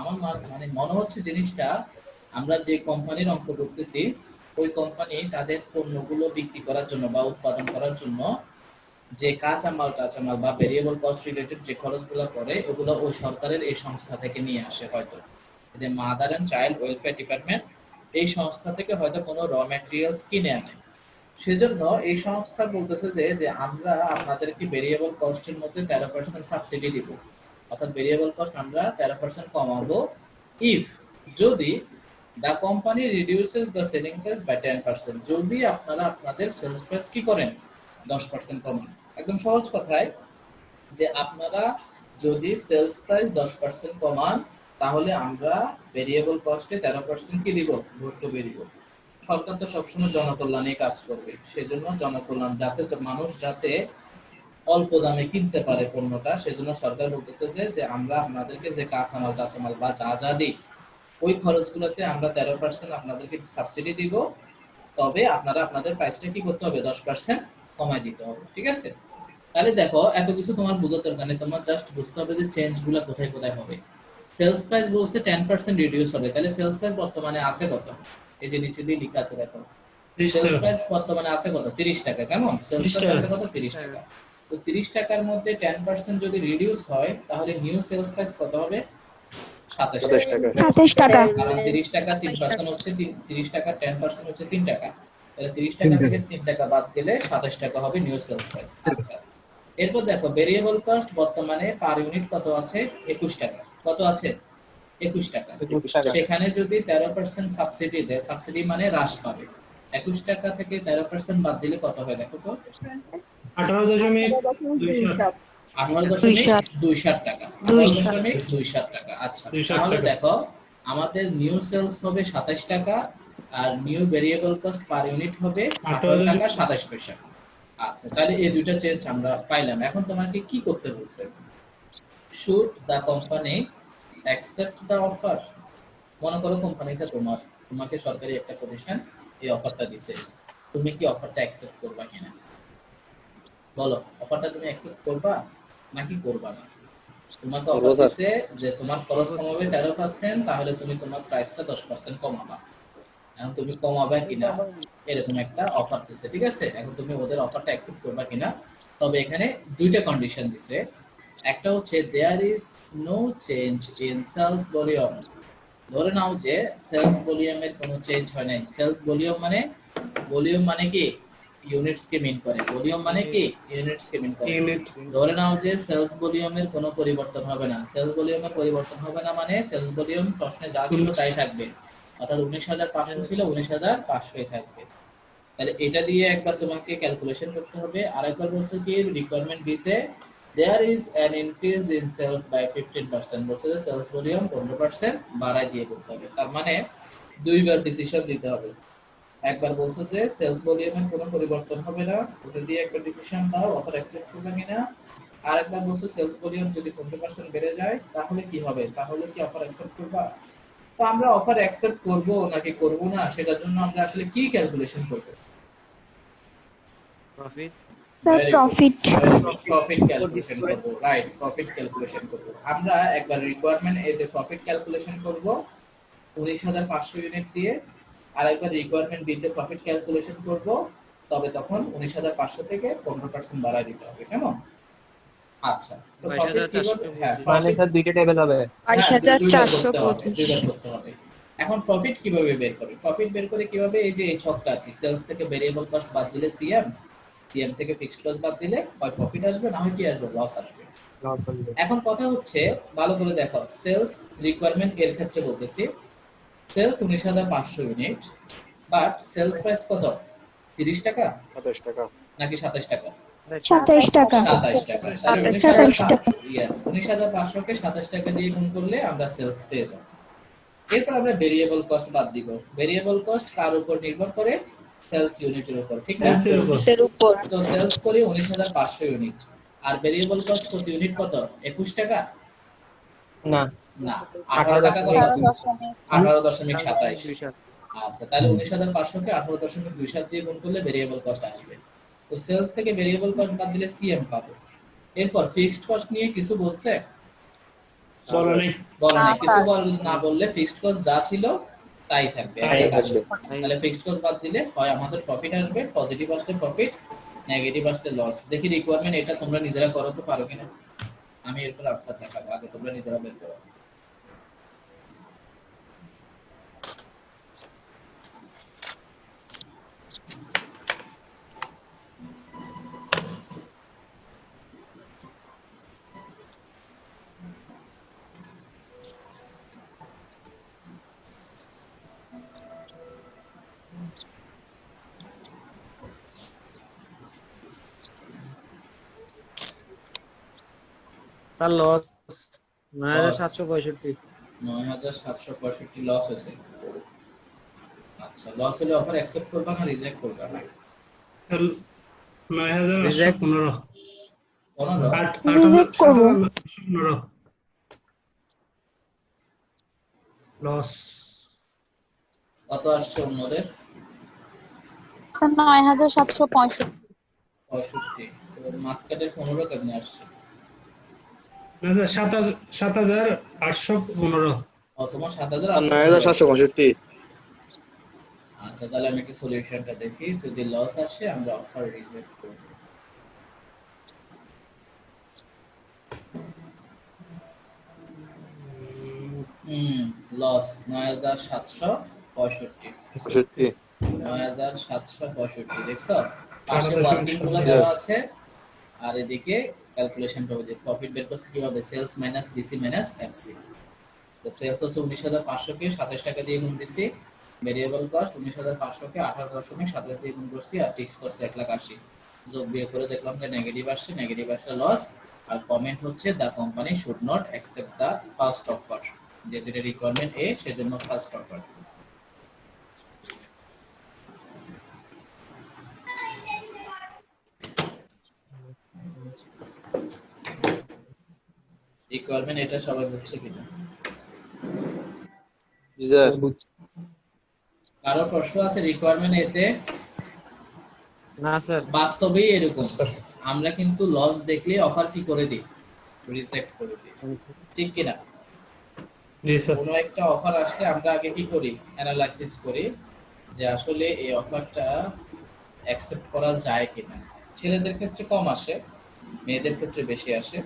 আমার মানে মনে হচ্ছে জিনিসটা, আমরা যে কোম্পানির অঙ্ক করতেছি, ওই কোম্পানি তাদের পণ্যগুলো বিক্রি করার জন্য বা উৎপাদন করার জন্য যে কাঁচামাল বা ভেরিয়েবল কস্ট রিলেটেড যে খরচগুলো করে, ওগুলো ওই সরকারের এই সংস্থা থেকে নিয়ে আসে। হয়তো যে mother and child welfare department এই সংস্থা থেকে হয়তো কোনো র ম্যাটেরিয়ালস কিনে আনে। সেজন্য এই সংস্থা বলতেছে যে আমরা আপনাদেরকে ভেরিয়েবল কস্টের মধ্যে 13% সাবসিডি দিব, অর্থাৎ ভেরিয়েবল কস্ট আমরা 13% কমাবো ইফ যদি the company reduces the selling price by 10%, যদি আপনারা আপনাদের সেলস প্রাইস কি করেন 10% কমান। একদম সহজ কথায় যে আপনারা যদি সেলস প্রাইস 10% কমান তাহলে আমরা ভেরিয়েবল কস্টে 13% কি দিব, ভর্তুকি দিব। সরকার তো সবসময় জনকল্যাণে কাজ করবে, সেজন্য জনকল্যাণ যাতে মানুষ যাতে অল্প দামে কিনতে পারে পণ্যটা, সেজন্য সরকার বলতেছে যে আমরা আপনাদেরকে যে কাঁচামাল বা যা দিই ওই খরচগুলোতে আমরা 13% আপনাদেরকে সাবসিডি দিব, তবে আপনারা আপনাদের প্রাইসটা কি করতে হবে 10% কমায় দিতে হবে। ঠিক আছে, তাহলে দেখো এত কিছু তোমার বোঝাতে হবে না, তোমার জাস্ট বুঝতে হবে যে চেঞ্জ গুলো কোথায় কোথায় হবে। সেলস প্রাইস বলছে 10% রিডিউস হবে, তাহলে সেলস প্রাইস বর্তমানে আছে কত, এই যে নিচে দিয়ে লেখা আছে দেখো, সেলস প্রাইস বর্তমানে আছে কত 30 টাকা। কেমন সেলস প্রাইস আছে কত 30 টাকা। তো 30 টাকার মধ্যে 10% যদি রিডিউস হয় তাহলে নিউ সেলস প্রাইস কত হবে 27 টাকা। 27 টাকা। কারণ 30 টাকা 3% হচ্ছে 30 টাকা 10% হচ্ছে 3 টাকা, তাহলে 30 টাকা থেকে 3 টাকা বাদ গেলে 27 টাকা হবে নিউ সেলস প্রাইস। আচ্ছা, এরপর দেখো ভেরিয়েবল কস্ট বর্তমানে পার ইউনিট কত আছে 21 টাকা। কত আছে 21 টাকা। সেখানে যদি 13% সাবসিডি দেয়, সাবসিডি মানে হ্রাস পাবে, 21 টাকা থেকে 13% বাদ দিলে কত হয় দেখো তো 18.27 টাকা। 18.27 টাকা। আচ্ছা, তাহলে দেখো আমাদের নিউ সেলস হবে 27 টাকা আর new variable cost per unit হবে 18 টাকা 27 পয়সা। আচ্ছা, তাহলে এই দুইটা চেঞ্জ আমরা পাইলাম। এখন তোমাকে কি করতে বলছে, should the company accept the offer. মনে করো কোম্পানিটা তোমাকে সরকারি একটা প্রতিষ্ঠান এই অফারটা দিছে, তুমি কি অফারটা অ্যাকসেপ্ট করবা কিনা বলো, অফারটা তুমি অ্যাকসেপ্ট করবা নাকি করবা না? তোমাকে অফার দিছে যে তোমার খরচ কমাবে 13%, তাহলে তুমি তোমার প্রাইসটা 10% কমাবা। এখন তুমি কমাবে কিনা এরকম একটা অফার দিছে, ঠিক আছে? এখন তুমি ওদের অফারটা অ্যাকসেপ্ট করবা কিনা। তবে এখানে দুইটা কন্ডিশন দিছে, একটা হচ্ছে there is no change in sales volume. ধরে নাও যে সেলস ভলিউমের কোনো চেঞ্জ হয় নাই। সেলস ভলিউম মানে কি ইউনিটস কে মিন করে, ভলিউম মানে কি ইউনিটস কে মিন করে। ধরে নাও যে সেলস ভলিউমের কোনো পরিবর্তন হবে না। সেলস ভলিউমের পরিবর্তন হবে না মানে সেলস ভলিউম প্রশ্নে যা ছিল তাই থাকবে, অর্থাৎ 19,500 ছিল 19,500 থাকবে। তাহলে এটা দিয়ে একবার তোমাকে ক্যালকুলেশন করতে হবে। আরেকবার বলছে কি রিকোয়ারমেন্ট বিতে there is an increase in sales by 15%, বলছে যে সেলস ভলিউম 15% বাড়ায় দিয়ে করতে হবে। তার মানে দুইবার ডিসিশন দিতে হবে। একবার বলছে যে সেলস ভলিউমের কোনো পরিবর্তন হবে না, ওটা দিয়ে একটা ডিসিশন দাও অফার অ্যাকসেপ্ট করবে কিনা। আরেকবার বলছে সেলস ভলিউম যদি 15% বেড়ে যায় তাহলে কি হবে, তাহলে কি অফার অ্যাকসেপ্ট করবা। তো আমরা অফার অ্যাকসেপ্ট করব নাকি করব না সেটার জন্য আমরা আসলে কি ক্যালকুলেশন করব? প্রফিট প্রফিট ক্যালকুলেশন করব। রাইট, প্রফিট ক্যালকুলেশন করব। আমরা একবার রিকোয়ারমেন্ট এতে প্রফিট ক্যালকুলেশন করব 19,500 ইউনিট দিয়ে, আর একবার রিকোয়ারমেন্ট বিতে প্রফিট ক্যালকুলেশন করব, তবে তখন 19,500 থেকে 15% বাড়ায় দিতে হবে। কেমন? আচ্ছা, তো প্রফিট কিভাবে, হ্যাঁ মানে স্যার দুইটা টেবিল হবে 22,425 করতে হবে। এখন প্রফিট কিভাবে বের করে? প্রফিট বের করে কিভাবে, এই যে এই ছকটা আছে, সেলস থেকে ভেরিয়েবল কস্ট বাদ দিলে সিএম থেকে ফিক্সড কস্ট বাদ দিলে হয় প্রফিট আসবে না হয় কি আসবে, লস আসবে। এখন কথা হচ্ছে ভালো করে দেখো, সেলস রিকোয়ারমেন্ট এর ক্ষেত্রে বলতেছি sales 19,500 unit, but sales price কত 30 টাকা 27 টাকা নাকি 27 টাকা? 27 টাকা। 27 টাকা। তাহলে 19,500 কে 27 টাকা দিয়ে গুণ করলে আমরা সেলস পেয়ে যাব। এরপর আমরা ভেরিয়েবল কস্ট বাদ দিব। ভেরিয়েবল কস্ট কার উপর নির্ভর করে? সেলস ইউনিটের উপর, ঠিক না? এর উপর তো সেলস করি 19,500 ইউনিট, আর ভেরিয়েবল কস্ট প্রতি ইউনিট কত 21 টাকা না না 18 টাকা কত 18.27। 200 আচ্ছা, তাহলে 19,500 কে 18.27 দিয়ে গুণ করলে ভেরিয়েবল কস্ট আসবে। তো সেলস থেকে ভেরিয়েবল কস্ট বাদ দিলে সিএম পাবো। এরপর ফিক্সড কস্ট নিয়ে কিছু বলছে বলা নাই, কিছু না বললে ফিক্সড কস্ট যা ছিল তাই থাকবে। তাহলে ফিক্সড কস্ট বাদ দিলে হয় আমাদের প্রফিট আসবে, পজিটিভ আসলে প্রফিট, নেগেটিভ আসলে লস। দেখি রিকোয়ারমেন্ট এটা তোমরা নিজেরা করো তো পারো কিনা, আমি এরপর আনসার দেখাবো, আগে তোমরা নিজেরা বের করো। Sir loss 9765। 9765 লস হয়েছে। আচ্ছা, লস হলে অফার অ্যাকসেপ্ট করবা না রিজেক্ট করবা? 9815 15 রিজেক্ট করব। 15 লস। কত আসছে অন্যদের? স্যার 9765। 65। তো মাসকাটের 15 কেমনে আসছে? 7815। ও, তোমার 7000 আর আসছে। 9765। আচ্ছা, তাহলে আমি একটু সলিউশনটা দেখি। যদি লস আসে আমরা অফার রিজেক্ট করব। লস 9765। 65। 9765 দেখছো? পাশে ওয়ার্কিং গুলো দেওয়া আছে আর এদিকে ক্যালকুলেশনটা হচ্ছে প্রফিট বের করছে কিভাবে, sales minus DC minus FC. তো সেলস হচ্ছে 19500 কে 27 টাকা দিয়ে গুণ দিছি, ভেরিয়েবল কস্ট 19500 কে 18.27 দিয়ে গুণ করছি, আর ফিক্স কস্ট 1,80,000 যোগ বিয়োগ করে দেখলাম যে নেগেটিভ আসছে, নেগেটিভ আসলে লস। আর কমেন্ট হচ্ছে the company should not accept the first offer, যেটা রিকোয়ারমেন্ট এ সেজন্য ফার্স্ট অফার। রিকোয়ারমেন্ট এটা সবাই বুঝছে কিনা? জি স্যার। কারো প্রশ্ন আছে রিকোয়ারমেন্ট এতে? না স্যার। বাস্তবেই এরকম, আমরা কিন্তু লস দেখলে অফার কি করে দিই, রিজেক্ট করে দিই, ঠিক কিনা? জি স্যার। কোনো একটা অফার আসলে আমরা আগে কি করি, অ্যানালাইসিস করি যে আসলে এই অফারটা অ্যাকসেপ্ট করা যায় কিনা। ছেলেদের ক্ষেত্রে কম আসে, মেয়েদের ক্ষেত্রে বেশি আসে,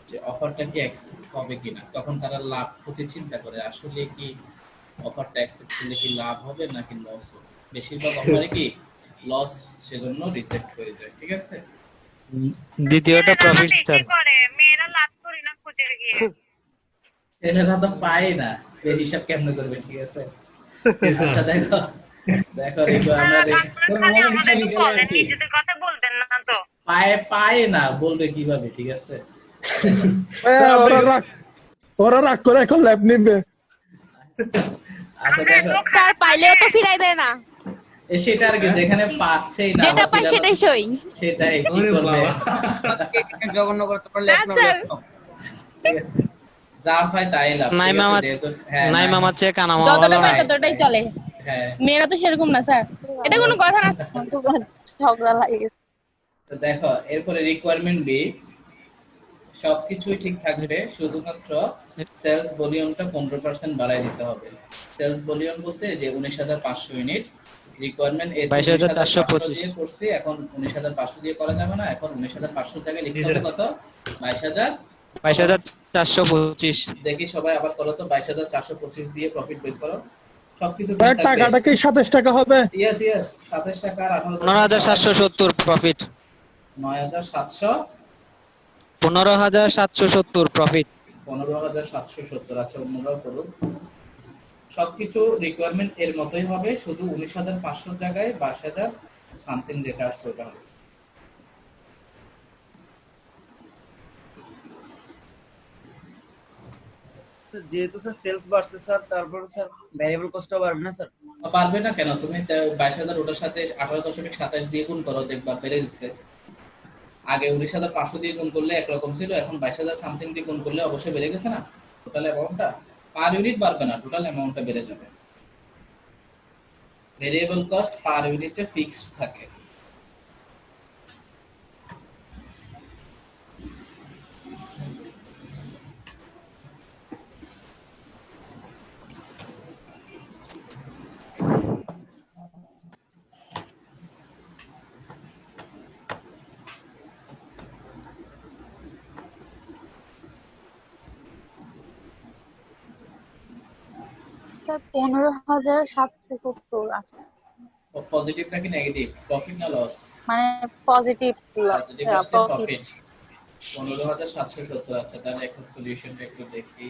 যে অফারটা কি অ্যাকসেপ্ট হবে কিনা। তখন তারা লাভ ক্ষতি চিন্তা করে, আসলে কি অফারটা অ্যাকসেপ্ট করলে কি লাভ হবে নাকি লস হবে। বেশিরভাগ অফারে কি লস, সেজন্য রিজেক্ট হয়ে যায়, ঠিক আছে? দ্বিতীয়টা প্রফিট কি স্যার। করে মেয়েরা লাভ করি না খুঁজে গিয়ে? ছেলেরা তো পায় না, এই হিসাব কেমনে করবে, ঠিক আছে? আচ্ছা দেখো দেখো আমরা খালি আমাদেরকে বলেন, নিজেদের কথা বলবেন না তো। পায় না বলবে কিভাবে, ঠিক আছে? ওরা রাগ করে এখন ল্যাব নিবে। আচ্ছা দেখো, স্যার পাইলেও তো ফিরাই দেয় না, সেটা আর কি, যেখানে পাচ্ছেই না যেটা পাই সেটাই সই। সেটাই কি ওরে করবে? বাবা। জঘন্য করতে পারলে না, স্যার। ঠিক আছে? যা পায় তাই লাভ, নাই ঠিক আছে? মামা, যেহেতু- হ্যাঁ, নাই নাই। মামার চেয়ে কানা মামা যতটা ভালো পাই নাই। ততটাই চলে, হ্যাঁ, মেয়েরা তো সেরকম না স্যার, এটা কোনো কথা না। ঝগড়া লাগে গেছে। তো দেখো এরপরে রিকোয়ারমেন্ট বি, সবকিছুই ঠিক থাকবে, শুধুমাত্র সেলস ভলিউমটা 15% বাড়ায় দিতে হবে। সেলস ভলিউম বলতে যে 19,500 ইউনিট, রিকোয়ারমেন্ট এ 22,425 দিয়ে করছি, এখন 19,500 দিয়ে করা যাবে না, এখন 19,500 জায়গায় লিখতে হবে কত, 22,000। 22,425। দেখি সবাই আবার করো তো, 22,425 দিয়ে প্রফিট বের করো। সবকিছু ঠিক ভাই থাকবে। টাকাটা কি 27 টাকা হবে? ইয়েস 27 টাকা আর 18 15,770 প্রফিট। 9,700 15,770 প্রফিট। 15,770। আচ্ছা, অন্যরাও করুন। সবকিছু রিকোয়ারমেন্ট এর মতোই হবে, শুধু 19,500 জায়গায় 22,000 সামথিং যেটা আসছে ওটা হবে। যেহেতু স্যার সেলস বাড়ছে স্যার, তারপর স্যার ভ্যারিয়েবল কস্টও বাড়বে না স্যার? পারবে না কেন? তুমি 22,000 ওটার সাথে 18.27 দিয়ে গুণ করো, দেখবা বেড়ে গেছে। আগে 19,500 দিয়ে গুণ করলে একরকম ছিল, এখন 22,000 সামথিং দিয়ে গুণ করলে অবশ্যই বেড়ে গেছে না টোটাল অ্যামাউন্টটা। পার ইউনিট বাড়বে না, টোটাল অ্যামাউন্টটা বেড়ে যাবে। ভেরিয়েবল কস্ট পার ইউনিটে ফিক্সড থাকে। স্যার 15,770 আছে, পজিটিভ নাকি নেগেটিভ, প্রফিট না লস? মানে পজিটিভ পজিটিভ আসলে প্রফিট। প্রফিট 15,770। আচ্ছা, তাহলে এখন সলিউশনটা একটু দেখি।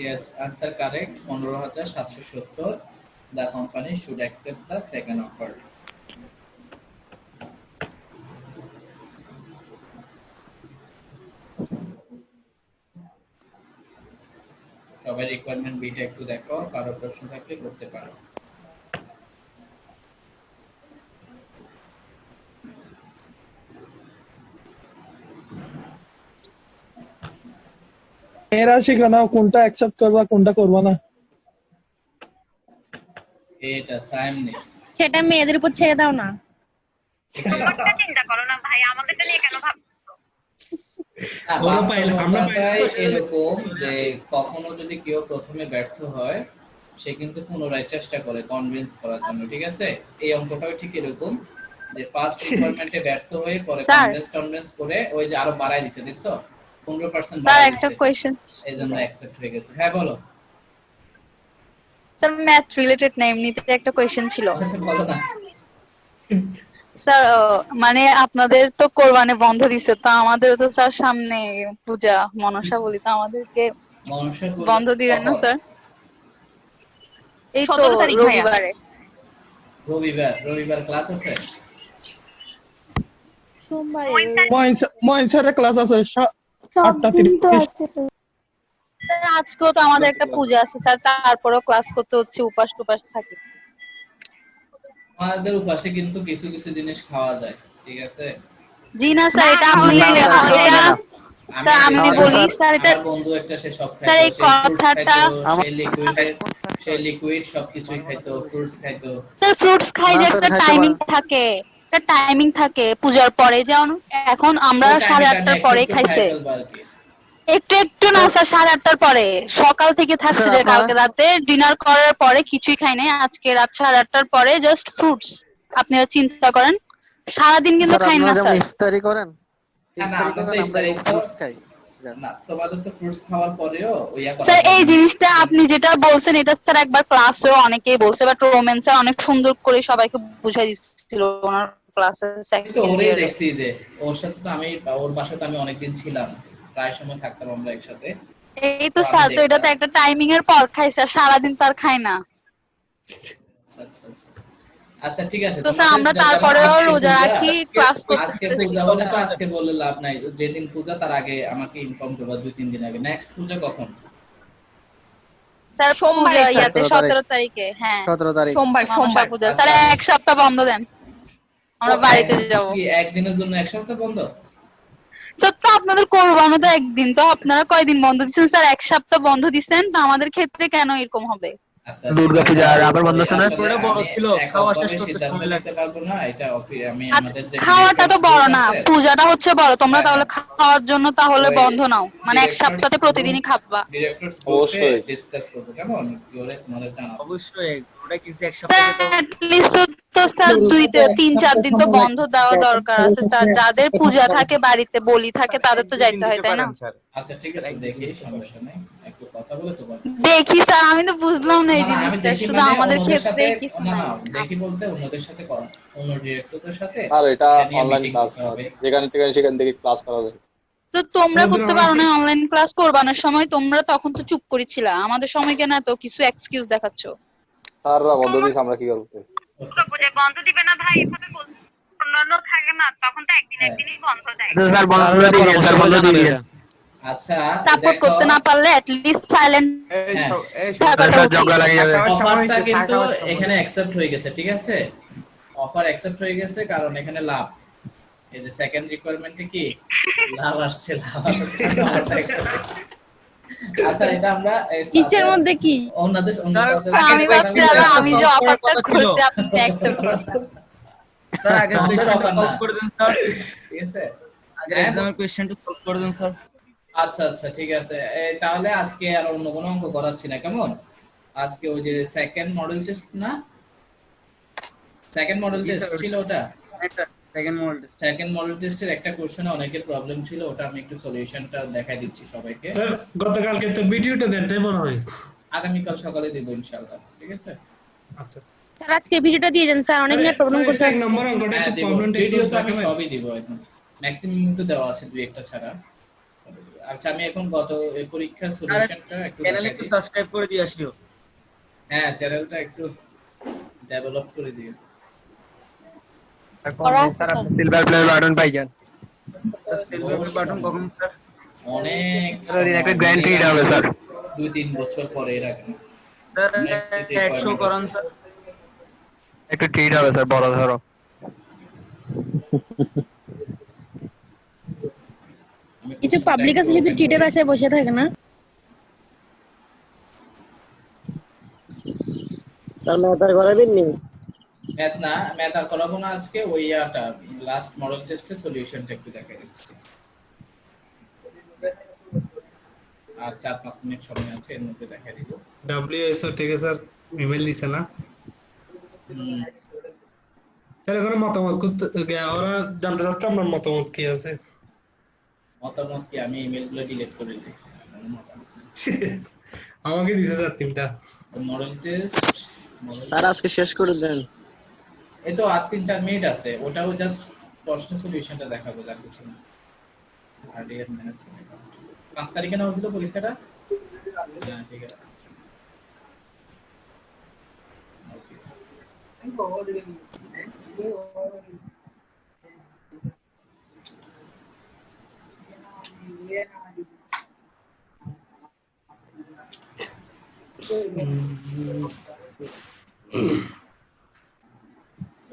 Yes, answer correct. 15,770. The company should accept the second offer. সবাই রিকোয়ারমেন্ট বিটা একটু দেখো, কারো প্রশ্ন থাকলে করতে পারো। মেয়েরা শিখানো কোনটা অ্যাকসেপ্ট করবা কোনটা করবা না। এটা সামনে সেটা মেয়েদের উপর ছেড়ে দাও না। তোমারটা চিন্তা করো না ভাই, আমাদেরটা নিয়ে কেন ভাবছো? বাস্তবতাটাই এরকম যে কখনো যদি কেউ প্রথমে ব্যর্থ হয় সে কিন্তু পুনরায় চেষ্টা করে কনভিন্স করার জন্য, ঠিক আছে? এই অঙ্কটাও ঠিক এরকম যে ফার্স্ট রিকোয়ারমেন্টে ব্যর্থ হয়ে পরে কনভিন্স করে ওই যে আরো বাড়ায় দিছে, দেখছো 15% স্যার বাড়ায় একটা দিছে, কোয়েশ্চেন, এইজন্য অ্যাকসেপ্ট হয়ে গেছে। হ্যাঁ বলো। স্যার ম্যাথ রিলেটেড না, এমনিতে একটা কোয়েশ্চেন ছিল আচ্ছা বলো না। স্যার। মানে আপনাদের তো কোরবানি বন্ধ দিছে, তো আমাদের তো স্যার সামনে পূজা মনসা বলি, তো আমাদেরকে মনসা পূজা বন্ধ দিবেন না কখন? স্যার? এই তো 17 তারিখ ভাইয়া। রবিবারে। রবিবার ক্লাস আছে? সোমবারে মহিষারে ক্লাস আছে 8:30। স্যার আজকেও তো আমাদের একটা পূজা আছে স্যার, তারপরেও ক্লাস করতে হচ্ছে, উপাস টুপাস থাকে। আমাদের উপাসে কিন্তু কিছু কিছু জিনিস খাওয়া যায়, ঠিক আছে? জি না স্যার, এটা আপনি স্যার আমি বলি স্যার, এটা আমার বন্ধু একটা সে সব স্যার এই খাইতো, সে fruits কথাটা খাইতো, সে লিকুইড সবকিছুই খাইতো, ফ্রুটস খাইতো। স্যার ফ্রুটস খাই যে একটা টাইমিং থাকে, একটা টাইমিং থাকে পূজার পরে, যেমন এখন আমরা ওই টাইমে 8:30টার পরে একটু খাইছে, খাই ফেলবো আর কি। একটু একটু না স্যার, 8:30টার পরে সকাল থেকে থাকছে যে কালকে রাতে ডিনার করার পরে কিছুই খাই নাই, আজকে রাত 8:30টার পরে জাস্ট ফ্রুটস। আপনারা চিন্তা করেন সারাদিন কিন্তু খাই না স্যার। ইফতারি করেন? না, না, আমরা তো ইফতারি খাই না, তোমাদের তো ফ্রুটস খাওয়ার পরেও ওইয়া করা স্যার যায় এই না। জিনিসটা আপনি যেটা বলছেন এটা স্যার একবার ক্লাসেও অনেকেই বলছে, বাট রোমেন স্যার অনেক সুন্দর করে সবাইকে বুঝাই দিচ্ছিল ওনার ক্লাসে আমি তো সেকেন্ড ওরেই ইয়ারে। দেখছি যে ওর সাথে তো আমি, ওর বাসাতে আমি অনেকদিন ছিলাম, প্রায় সময় থাকতাম আমরা একসাথে। এই তো তো আমি স্যার, তো এটা তো দেখতাম। একটা টাইমিং এর পর খাই স্যার, সারাদিন তার খাই না। আচ্ছা আচ্ছা আচ্ছা আচ্ছা, ঠিক আছে। তো স্যার আমরা তারপরেও রোজা রাখি, ক্লাস আজকে করতে। পূজা বলে তো আজকে বললে লাভ নাই, যেদিন পূজা তার আগে আমাকে ইনফর্ম করবা, 2-3 দিন আগে। নেক্সট পূজা কখন? স্যার সোমবারে পূজা স্যার, ইয়াতে 17 তারিখে। হ্যাঁ 17 তারিখ। সোমবার মনসা পূজা আচ্ছা। স্যার, এক সপ্তাহ বন্ধ দেন, আমরা বাড়িতে যাব। কি একদিনের জন্য এক সপ্তাহ বন্ধ? স্যার তো আপনাদের কোরবানি তো একদিন, তো আপনারা কয়দিন বন্ধ দিচ্ছেন স্যার? এক সপ্তাহ বন্ধ দিচ্ছেন, তো আমাদের ক্ষেত্রে কেন এরকম হবে? আচ্ছা, দুর্গাপূজা আর আবার বন্ধ আছে না? আসলে পুরো বড় আমি ছিল, এককভাবে খাওয়া শেষ করতে সিদ্ধান্ত সময় লাগে। নিতে পারবো না, এটা আমি আচ্ছা, আমাদের যে খাওয়াটা তো বড় না, আছে, পূজাটা হচ্ছে বড়। তোমরা হ্যাঁ, তাহলে হ্যাঁ। খাওয়ার জন্য তাহলে ওই বন্ধ নাও, মানে এক directors সপ্তাহে প্রতিদিনই খাবা। ডিরেক্টরস অবশ্যই। গ্রুপে ডিসকাস করব, কেমন কি করে তোমাদের জানাবো। অবশ্যই ওটা কিন্তু এক স্যার সপ্তাহে তো অ্যাটলিস্ট তো স্যার 2-3-4 দিন তো বন্ধ দেওয়া দরকার আছে স্যার। যাদের পূজা থাকে বাড়িতে বলি থাকে তাদের তো যাইতে হয়, তাই না? আচ্ছা ঠিক আছে, দেখি, সমস্যা নেই, একটু কথা বলে তো বল। দেখি স্যার, আমি তো বুঝলাম না এই না, না, আমি জিনিসটা, দেখি শুধু মানে আমাদের অন্যদের ক্ষেত্রে সাথে, কিছু না নাই। না দেখি বলতে অন্যদের সাথে অন্য ডিরেক্টরদের সাথে আর এটা নিয়ে অনলাইন meeting ক্লাস, করতে হবে। যেখানে সেখান থেকে ক্লাস করা যায়। তো তোমরা করতে পারো না অনলাইন ক্লাস করবানোর সময়? তোমরা তখন তো চুপ করেছিলা, আমাদের সময় কেন তো কিছু এক্সকিউজ দেখাচ্ছ? স্যাররা বন্ধ দিয়েছে, আমরা কি করবো? দুর্গাপূজায় বন্ধ দিবে না ভাই, এভাবে বলছে। অন্যান্য থাকে না, তখন তো একদিনই বন্ধ দেয়। স্যার বন্ধ দিয়ে স্যার বন্ধ দিয়ে। আচ্ছা সাপোর্ট দেখো, করতে না পারলে অ্যাটলিস্ট সাইলেন্ট থাকাটা স্যার উচিত। ঝগড়া লাগে যাবে। অফারটা কিন্তু এখানে অ্যাকসেপ্ট হয়ে গেছে, ঠিক আছে? অফার অ্যাকসেপ্ট হয়ে গেছে, কারণ এখানে লাভ, এই যে সেকেন্ড রিকোয়ারমেন্টে কি লাভ আসছে, লাভ আসছে, অফারটা অ্যাকসেপ্ট। আচ্ছা এটা আমরা কিসের মধ্যে কি? অন্যদের আমি ভাবছিলাম আমি যে অফারটা করতে আপনি অ্যাকসেপ্ট করছেন। স্যার আগে আমাদের কোয়েশ্চেনটা offer না। সলভ করে দেন স্যার, ঠিক আছে? আগে এক্সামের কোয়েশ্চেনটা সলভ করে দেন স্যার। আচ্ছা আচ্ছা ঠিক আছে, তাহলে আজকে আর অন্য কোনো অঙ্ক করাচ্ছি না, কেমন? আজকে ওই যে সেকেন্ড মডেল টেস্ট না, সেকেন্ড মডেল জি, টেস্ট স্যার। ছিল ওটা। হ্যাঁ sir, second model test. Second model টেস্টের একটা কোশ্চেনে অনেকের প্রবলেম ছিল, ওটা আমি একটু সলিউশনটা দেখাই দিচ্ছি সবাইকে। স্যার গতকালকে তো ভিডিওটা দেন তাই মনে হয়। আগামীকাল সকালে দেব ইনশাআল্লাহ, ঠিক আছে? আচ্ছা স্যার আজকে ভিডিওটা দিয়ে দেন স্যার, অনেক নেট প্রবলেম করছে। এক নম্বর অঙ্কটা হ্যাঁ একটু দেব, প্রবলেমটা ভিডিও তো আমি সবই দিব, একদম ম্যাক্সিমাম তো দেওয়া আছে, দুই একটা ছাড়া। আচ্ছা আমি এখন গত এই পরীক্ষার সলিউশনটা একটু চ্যানেলে দেখাই একটু দিই। সাবস্ক্রাইব করে দিয়ে আসিও। হ্যাঁ চ্যানেলটা একটু ডেভেলপ করে দিও। স্যার সিলভার প্লে বাটন পাইছেন। সিলভার বাটন কখন স্যার? অনেক একটা গ্র্যান্ড ট্রিট হবে স্যার। 2-3 বছর পরে এর আগে না। স্যার Next যে 100 requirement করান আছে। স্যার। একটু ট্রিট হবে স্যার, বড় ধরো। আমি কিছু questionটা পাবলিক একটু আছে শুধু open টিটের করি। আশায় বসে থাকে না। ম্যাথ না, ম্যাথ আর করাবো না আজকে, ওই ইয়াটা লাস্ট মডেল টেস্টে সলিউশনটা একটু দেখা দিচ্ছি। আর 4-5 মিনিট সময় আছে, এর মধ্যে দেখা দিব। ডব্লিউএসও থেকে স্যার ইমেল দিছে না হুম, স্যার? এখানে মতামত করতে ওরা জানতে চাচ্ছে আপনার মতামত কি আছে। মতামত কি? আমি ইমেলগুলো ডিলিট করে দিই। আমাকে দিছে স্যার 3টা। মডেল টেস্ট, স্যার আজকে শেষ করে দেন। এই তো আর 3-4 মিনিট আছে, ওটাও জাস্ট প্রশ্ন সলিউশনটা দেখাবো, আর কিছু না। হার্ডওয়্যার ম্যানেজমেন্ট 5 তারিখে না হয়েছিল পরীক্ষাটা? হ্যাঁ, ঠিক আছে।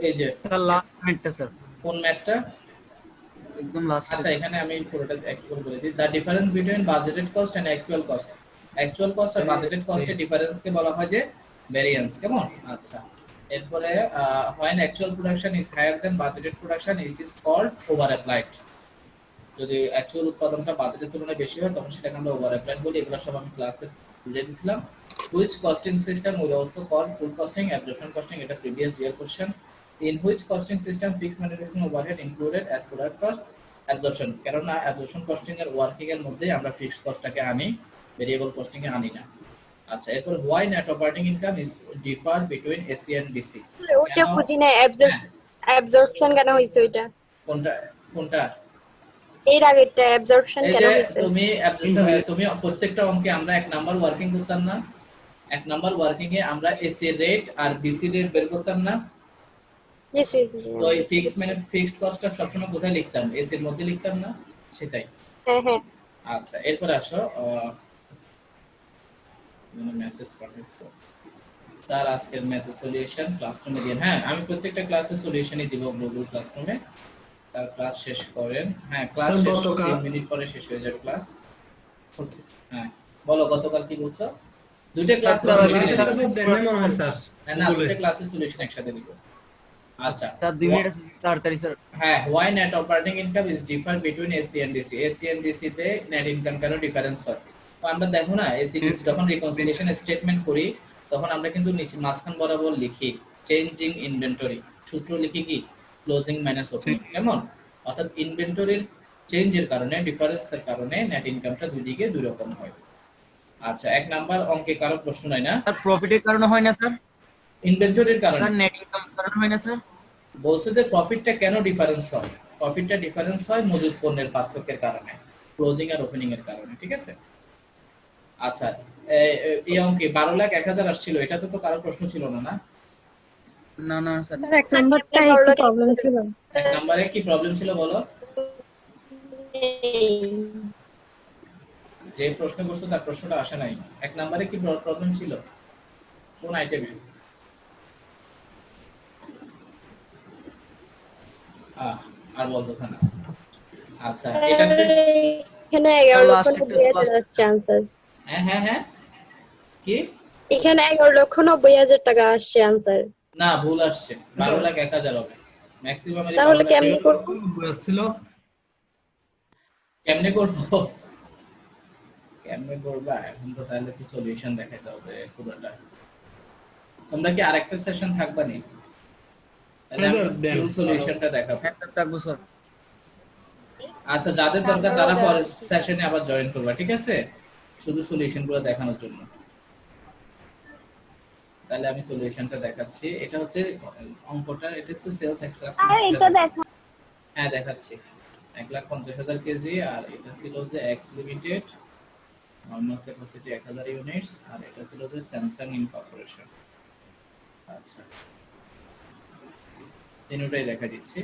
এই যে স্যার লাস্ট মিনিটটা স্যার, কোন ম্যাথটা? একদম লাস্ট। আচ্ছা, এখানে আমি পুরোটা এক করে বলে দিই। The difference between budgeted cost and actual cost. Actual cost আর বাজেটেড কস্টের ডিফারেন্সকে বলা হয় যে ভেরিয়েন্স। কেমন? আচ্ছা, এরপরে when actual production is higher than budgeted production it is called over applied। যদি অ্যাকচুয়াল উৎপাদনটা বাজেটের তুলনায় বেশি হয় তখন সেটাকে আমরা ওভার অ্যাপ্লাইড বলি। এগুলো সব আমি ক্লাসে বুঝিয়ে দিয়েছিলাম। which costing system will also call full costing, absorption costing, এটা previous year question। in which costing system fixed manufacturing overhead included as product cost, absorption। কেননা absorption costing এর ওয়ার্কিং এর মধ্যে আমরা ফিক্সড কস্টটাকে আনি, ভেরিয়েবল কস্টিং এ আনি না। আচ্ছা, এরপর why net operating income is differ between AC and DC। ওটা বুঝি না, অ্যাবজর্পশন কেন হইছে ওইটা? কোনটা কোনটা? এর আগেরটা অ্যাবজর্পশন এই কেন যে হইছে? তুমি প্রত্যেকটা অঙ্কে আমরা 1 নাম্বার ওয়ার্কিং করতাম না? 1 নাম্বার ওয়ার্কিং এ আমরা এসি রেট আর বিসি রেট বের করতাম না? Yes yes. তো এই ফিক্সড কস্টটা সবসময় কোথায় লিখতাম? এসি এর মধ্যে লিখতাম না? সেটাই। হ্যাঁ হ্যাঁ। আচ্ছা, এরপর আসো মেসেজ পাঠিয়েছো স্যার আজকের ম্যাথ সলিউশন ক্লাসরুমে দিন। হ্যাঁ, আমি প্রত্যেকটা ক্লাসের সলিউশনই দিব গুগল ক্লাসরুমে। তার ক্লাস শেষ করেন। হ্যাঁ, ক্লাস স্যার, শেষ গতকাল- 3 মিনিট পরে শেষ হয়ে যাবে ক্লাস। হ্যাঁ, বলো গতকাল কি বলছো? দুইটা ক্লাস স্যার, সেটা তো দেন না মনে হয় স্যার। না, গুগলে। দুইটা ক্লাসের সলিউশন একসাথে দিব। আচ্ছা স্যার 2 মিনিট আছে তাড়াতাড়ি স্যার। হ্যাঁ, why net operating income is differ between AC and DC। AC and DC তে net income কেন ডিফারেন্স হয়? তো আমরা দেখো না, AC DC যখন রিকনসিলিয়েশন স্টেটমেন্ট করি তখন আমরা কিন্তু নিচে মাঝখান বরাবর লিখি চেঞ্জিং ইনভেন্টরি, সূত্র লিখি কি ক্লোজিং মাইনাস ওপেনিং। কেমন? অর্থাৎ ইনভেন্টরির চেঞ্জের কারণে, ডিফারেন্সের কারণে নেট ইনকামটা দুই দিকে দুই রকম হয়। আচ্ছা, 1 নাম্বার অঙ্কে কারো প্রশ্ন নাই না? স্যার প্রফিটের কারণে হয় না স্যার? ইনভেন্টরির স্যার কারণে নেট ইনকাম কারণে হয় না স্যার? বলছে যে প্রফিটটা কেন ডিফারেন্স হয়? প্রফিটটা ডিফারেন্স হয় মজুদ পণ্যের পার্থক্যের কারণে, ক্লোজিং আর ওপেনিং এর কারণে। ঠিক আছে? আচ্ছা, এই অঙ্কে 12,01,000 আসছিল, এটা তো কারো প্রশ্ন ছিল না? না, না না স্যার। স্যার এক নাম্বারটা একটু প্রবলেম ছিল। 1 নম্বরে কি প্রবলেম ছিল বলো? যে প্রশ্ন করছো তার প্রশ্নটা আসে নাই। 1 নম্বরে কি প্রবলেম ছিল? কোন আইটেমে? আর বলতো না। আচ্ছা, এটাতে এখানে 11,90,000 আসছে आंसर। হ্যাঁ হ্যাঁ হ্যাঁ, কি? এখানে 11,90,000 টাকা আসছে आंसर। না, ভুল আসছে, 12,01,000 হবে ম্যাক্সিমাম। তাহলে কেমনে করব? আসছিল কেমনে করবো? কেমনে করবা এখন তো? তাহলে তো সলিউশন দেখাতে হবে পুরোটা। তোমরা কি আরেকটা সেশন থাকবা নি? তাহলে স্যার, দেন। ফুল সলিউশনটা দেখাবো। হ্যাঁ স্যার থাকবো স্যার। আচ্ছা, যাদের দরকার তারা পরের সেশনে আবার জয়েন করবা, ঠিক আছে? শুধু সলিউশনগুলো দেখানোর জন্য। তাহলে আমি সলিউশনটা দেখাচ্ছি। এটা হচ্ছে অঙ্কটা, এটা হচ্ছে সেলস 1,50,000। হ্যাঁ, দেখাচ্ছি। 1,50,000 কেজি, আর এটা ছিল যে X limited, normal capacity 1000 units, আর এটা ছিল যে স্যামসাং ইনকর্পোরেশন। আচ্ছা, তিনটাই দেখা দিচ্ছি।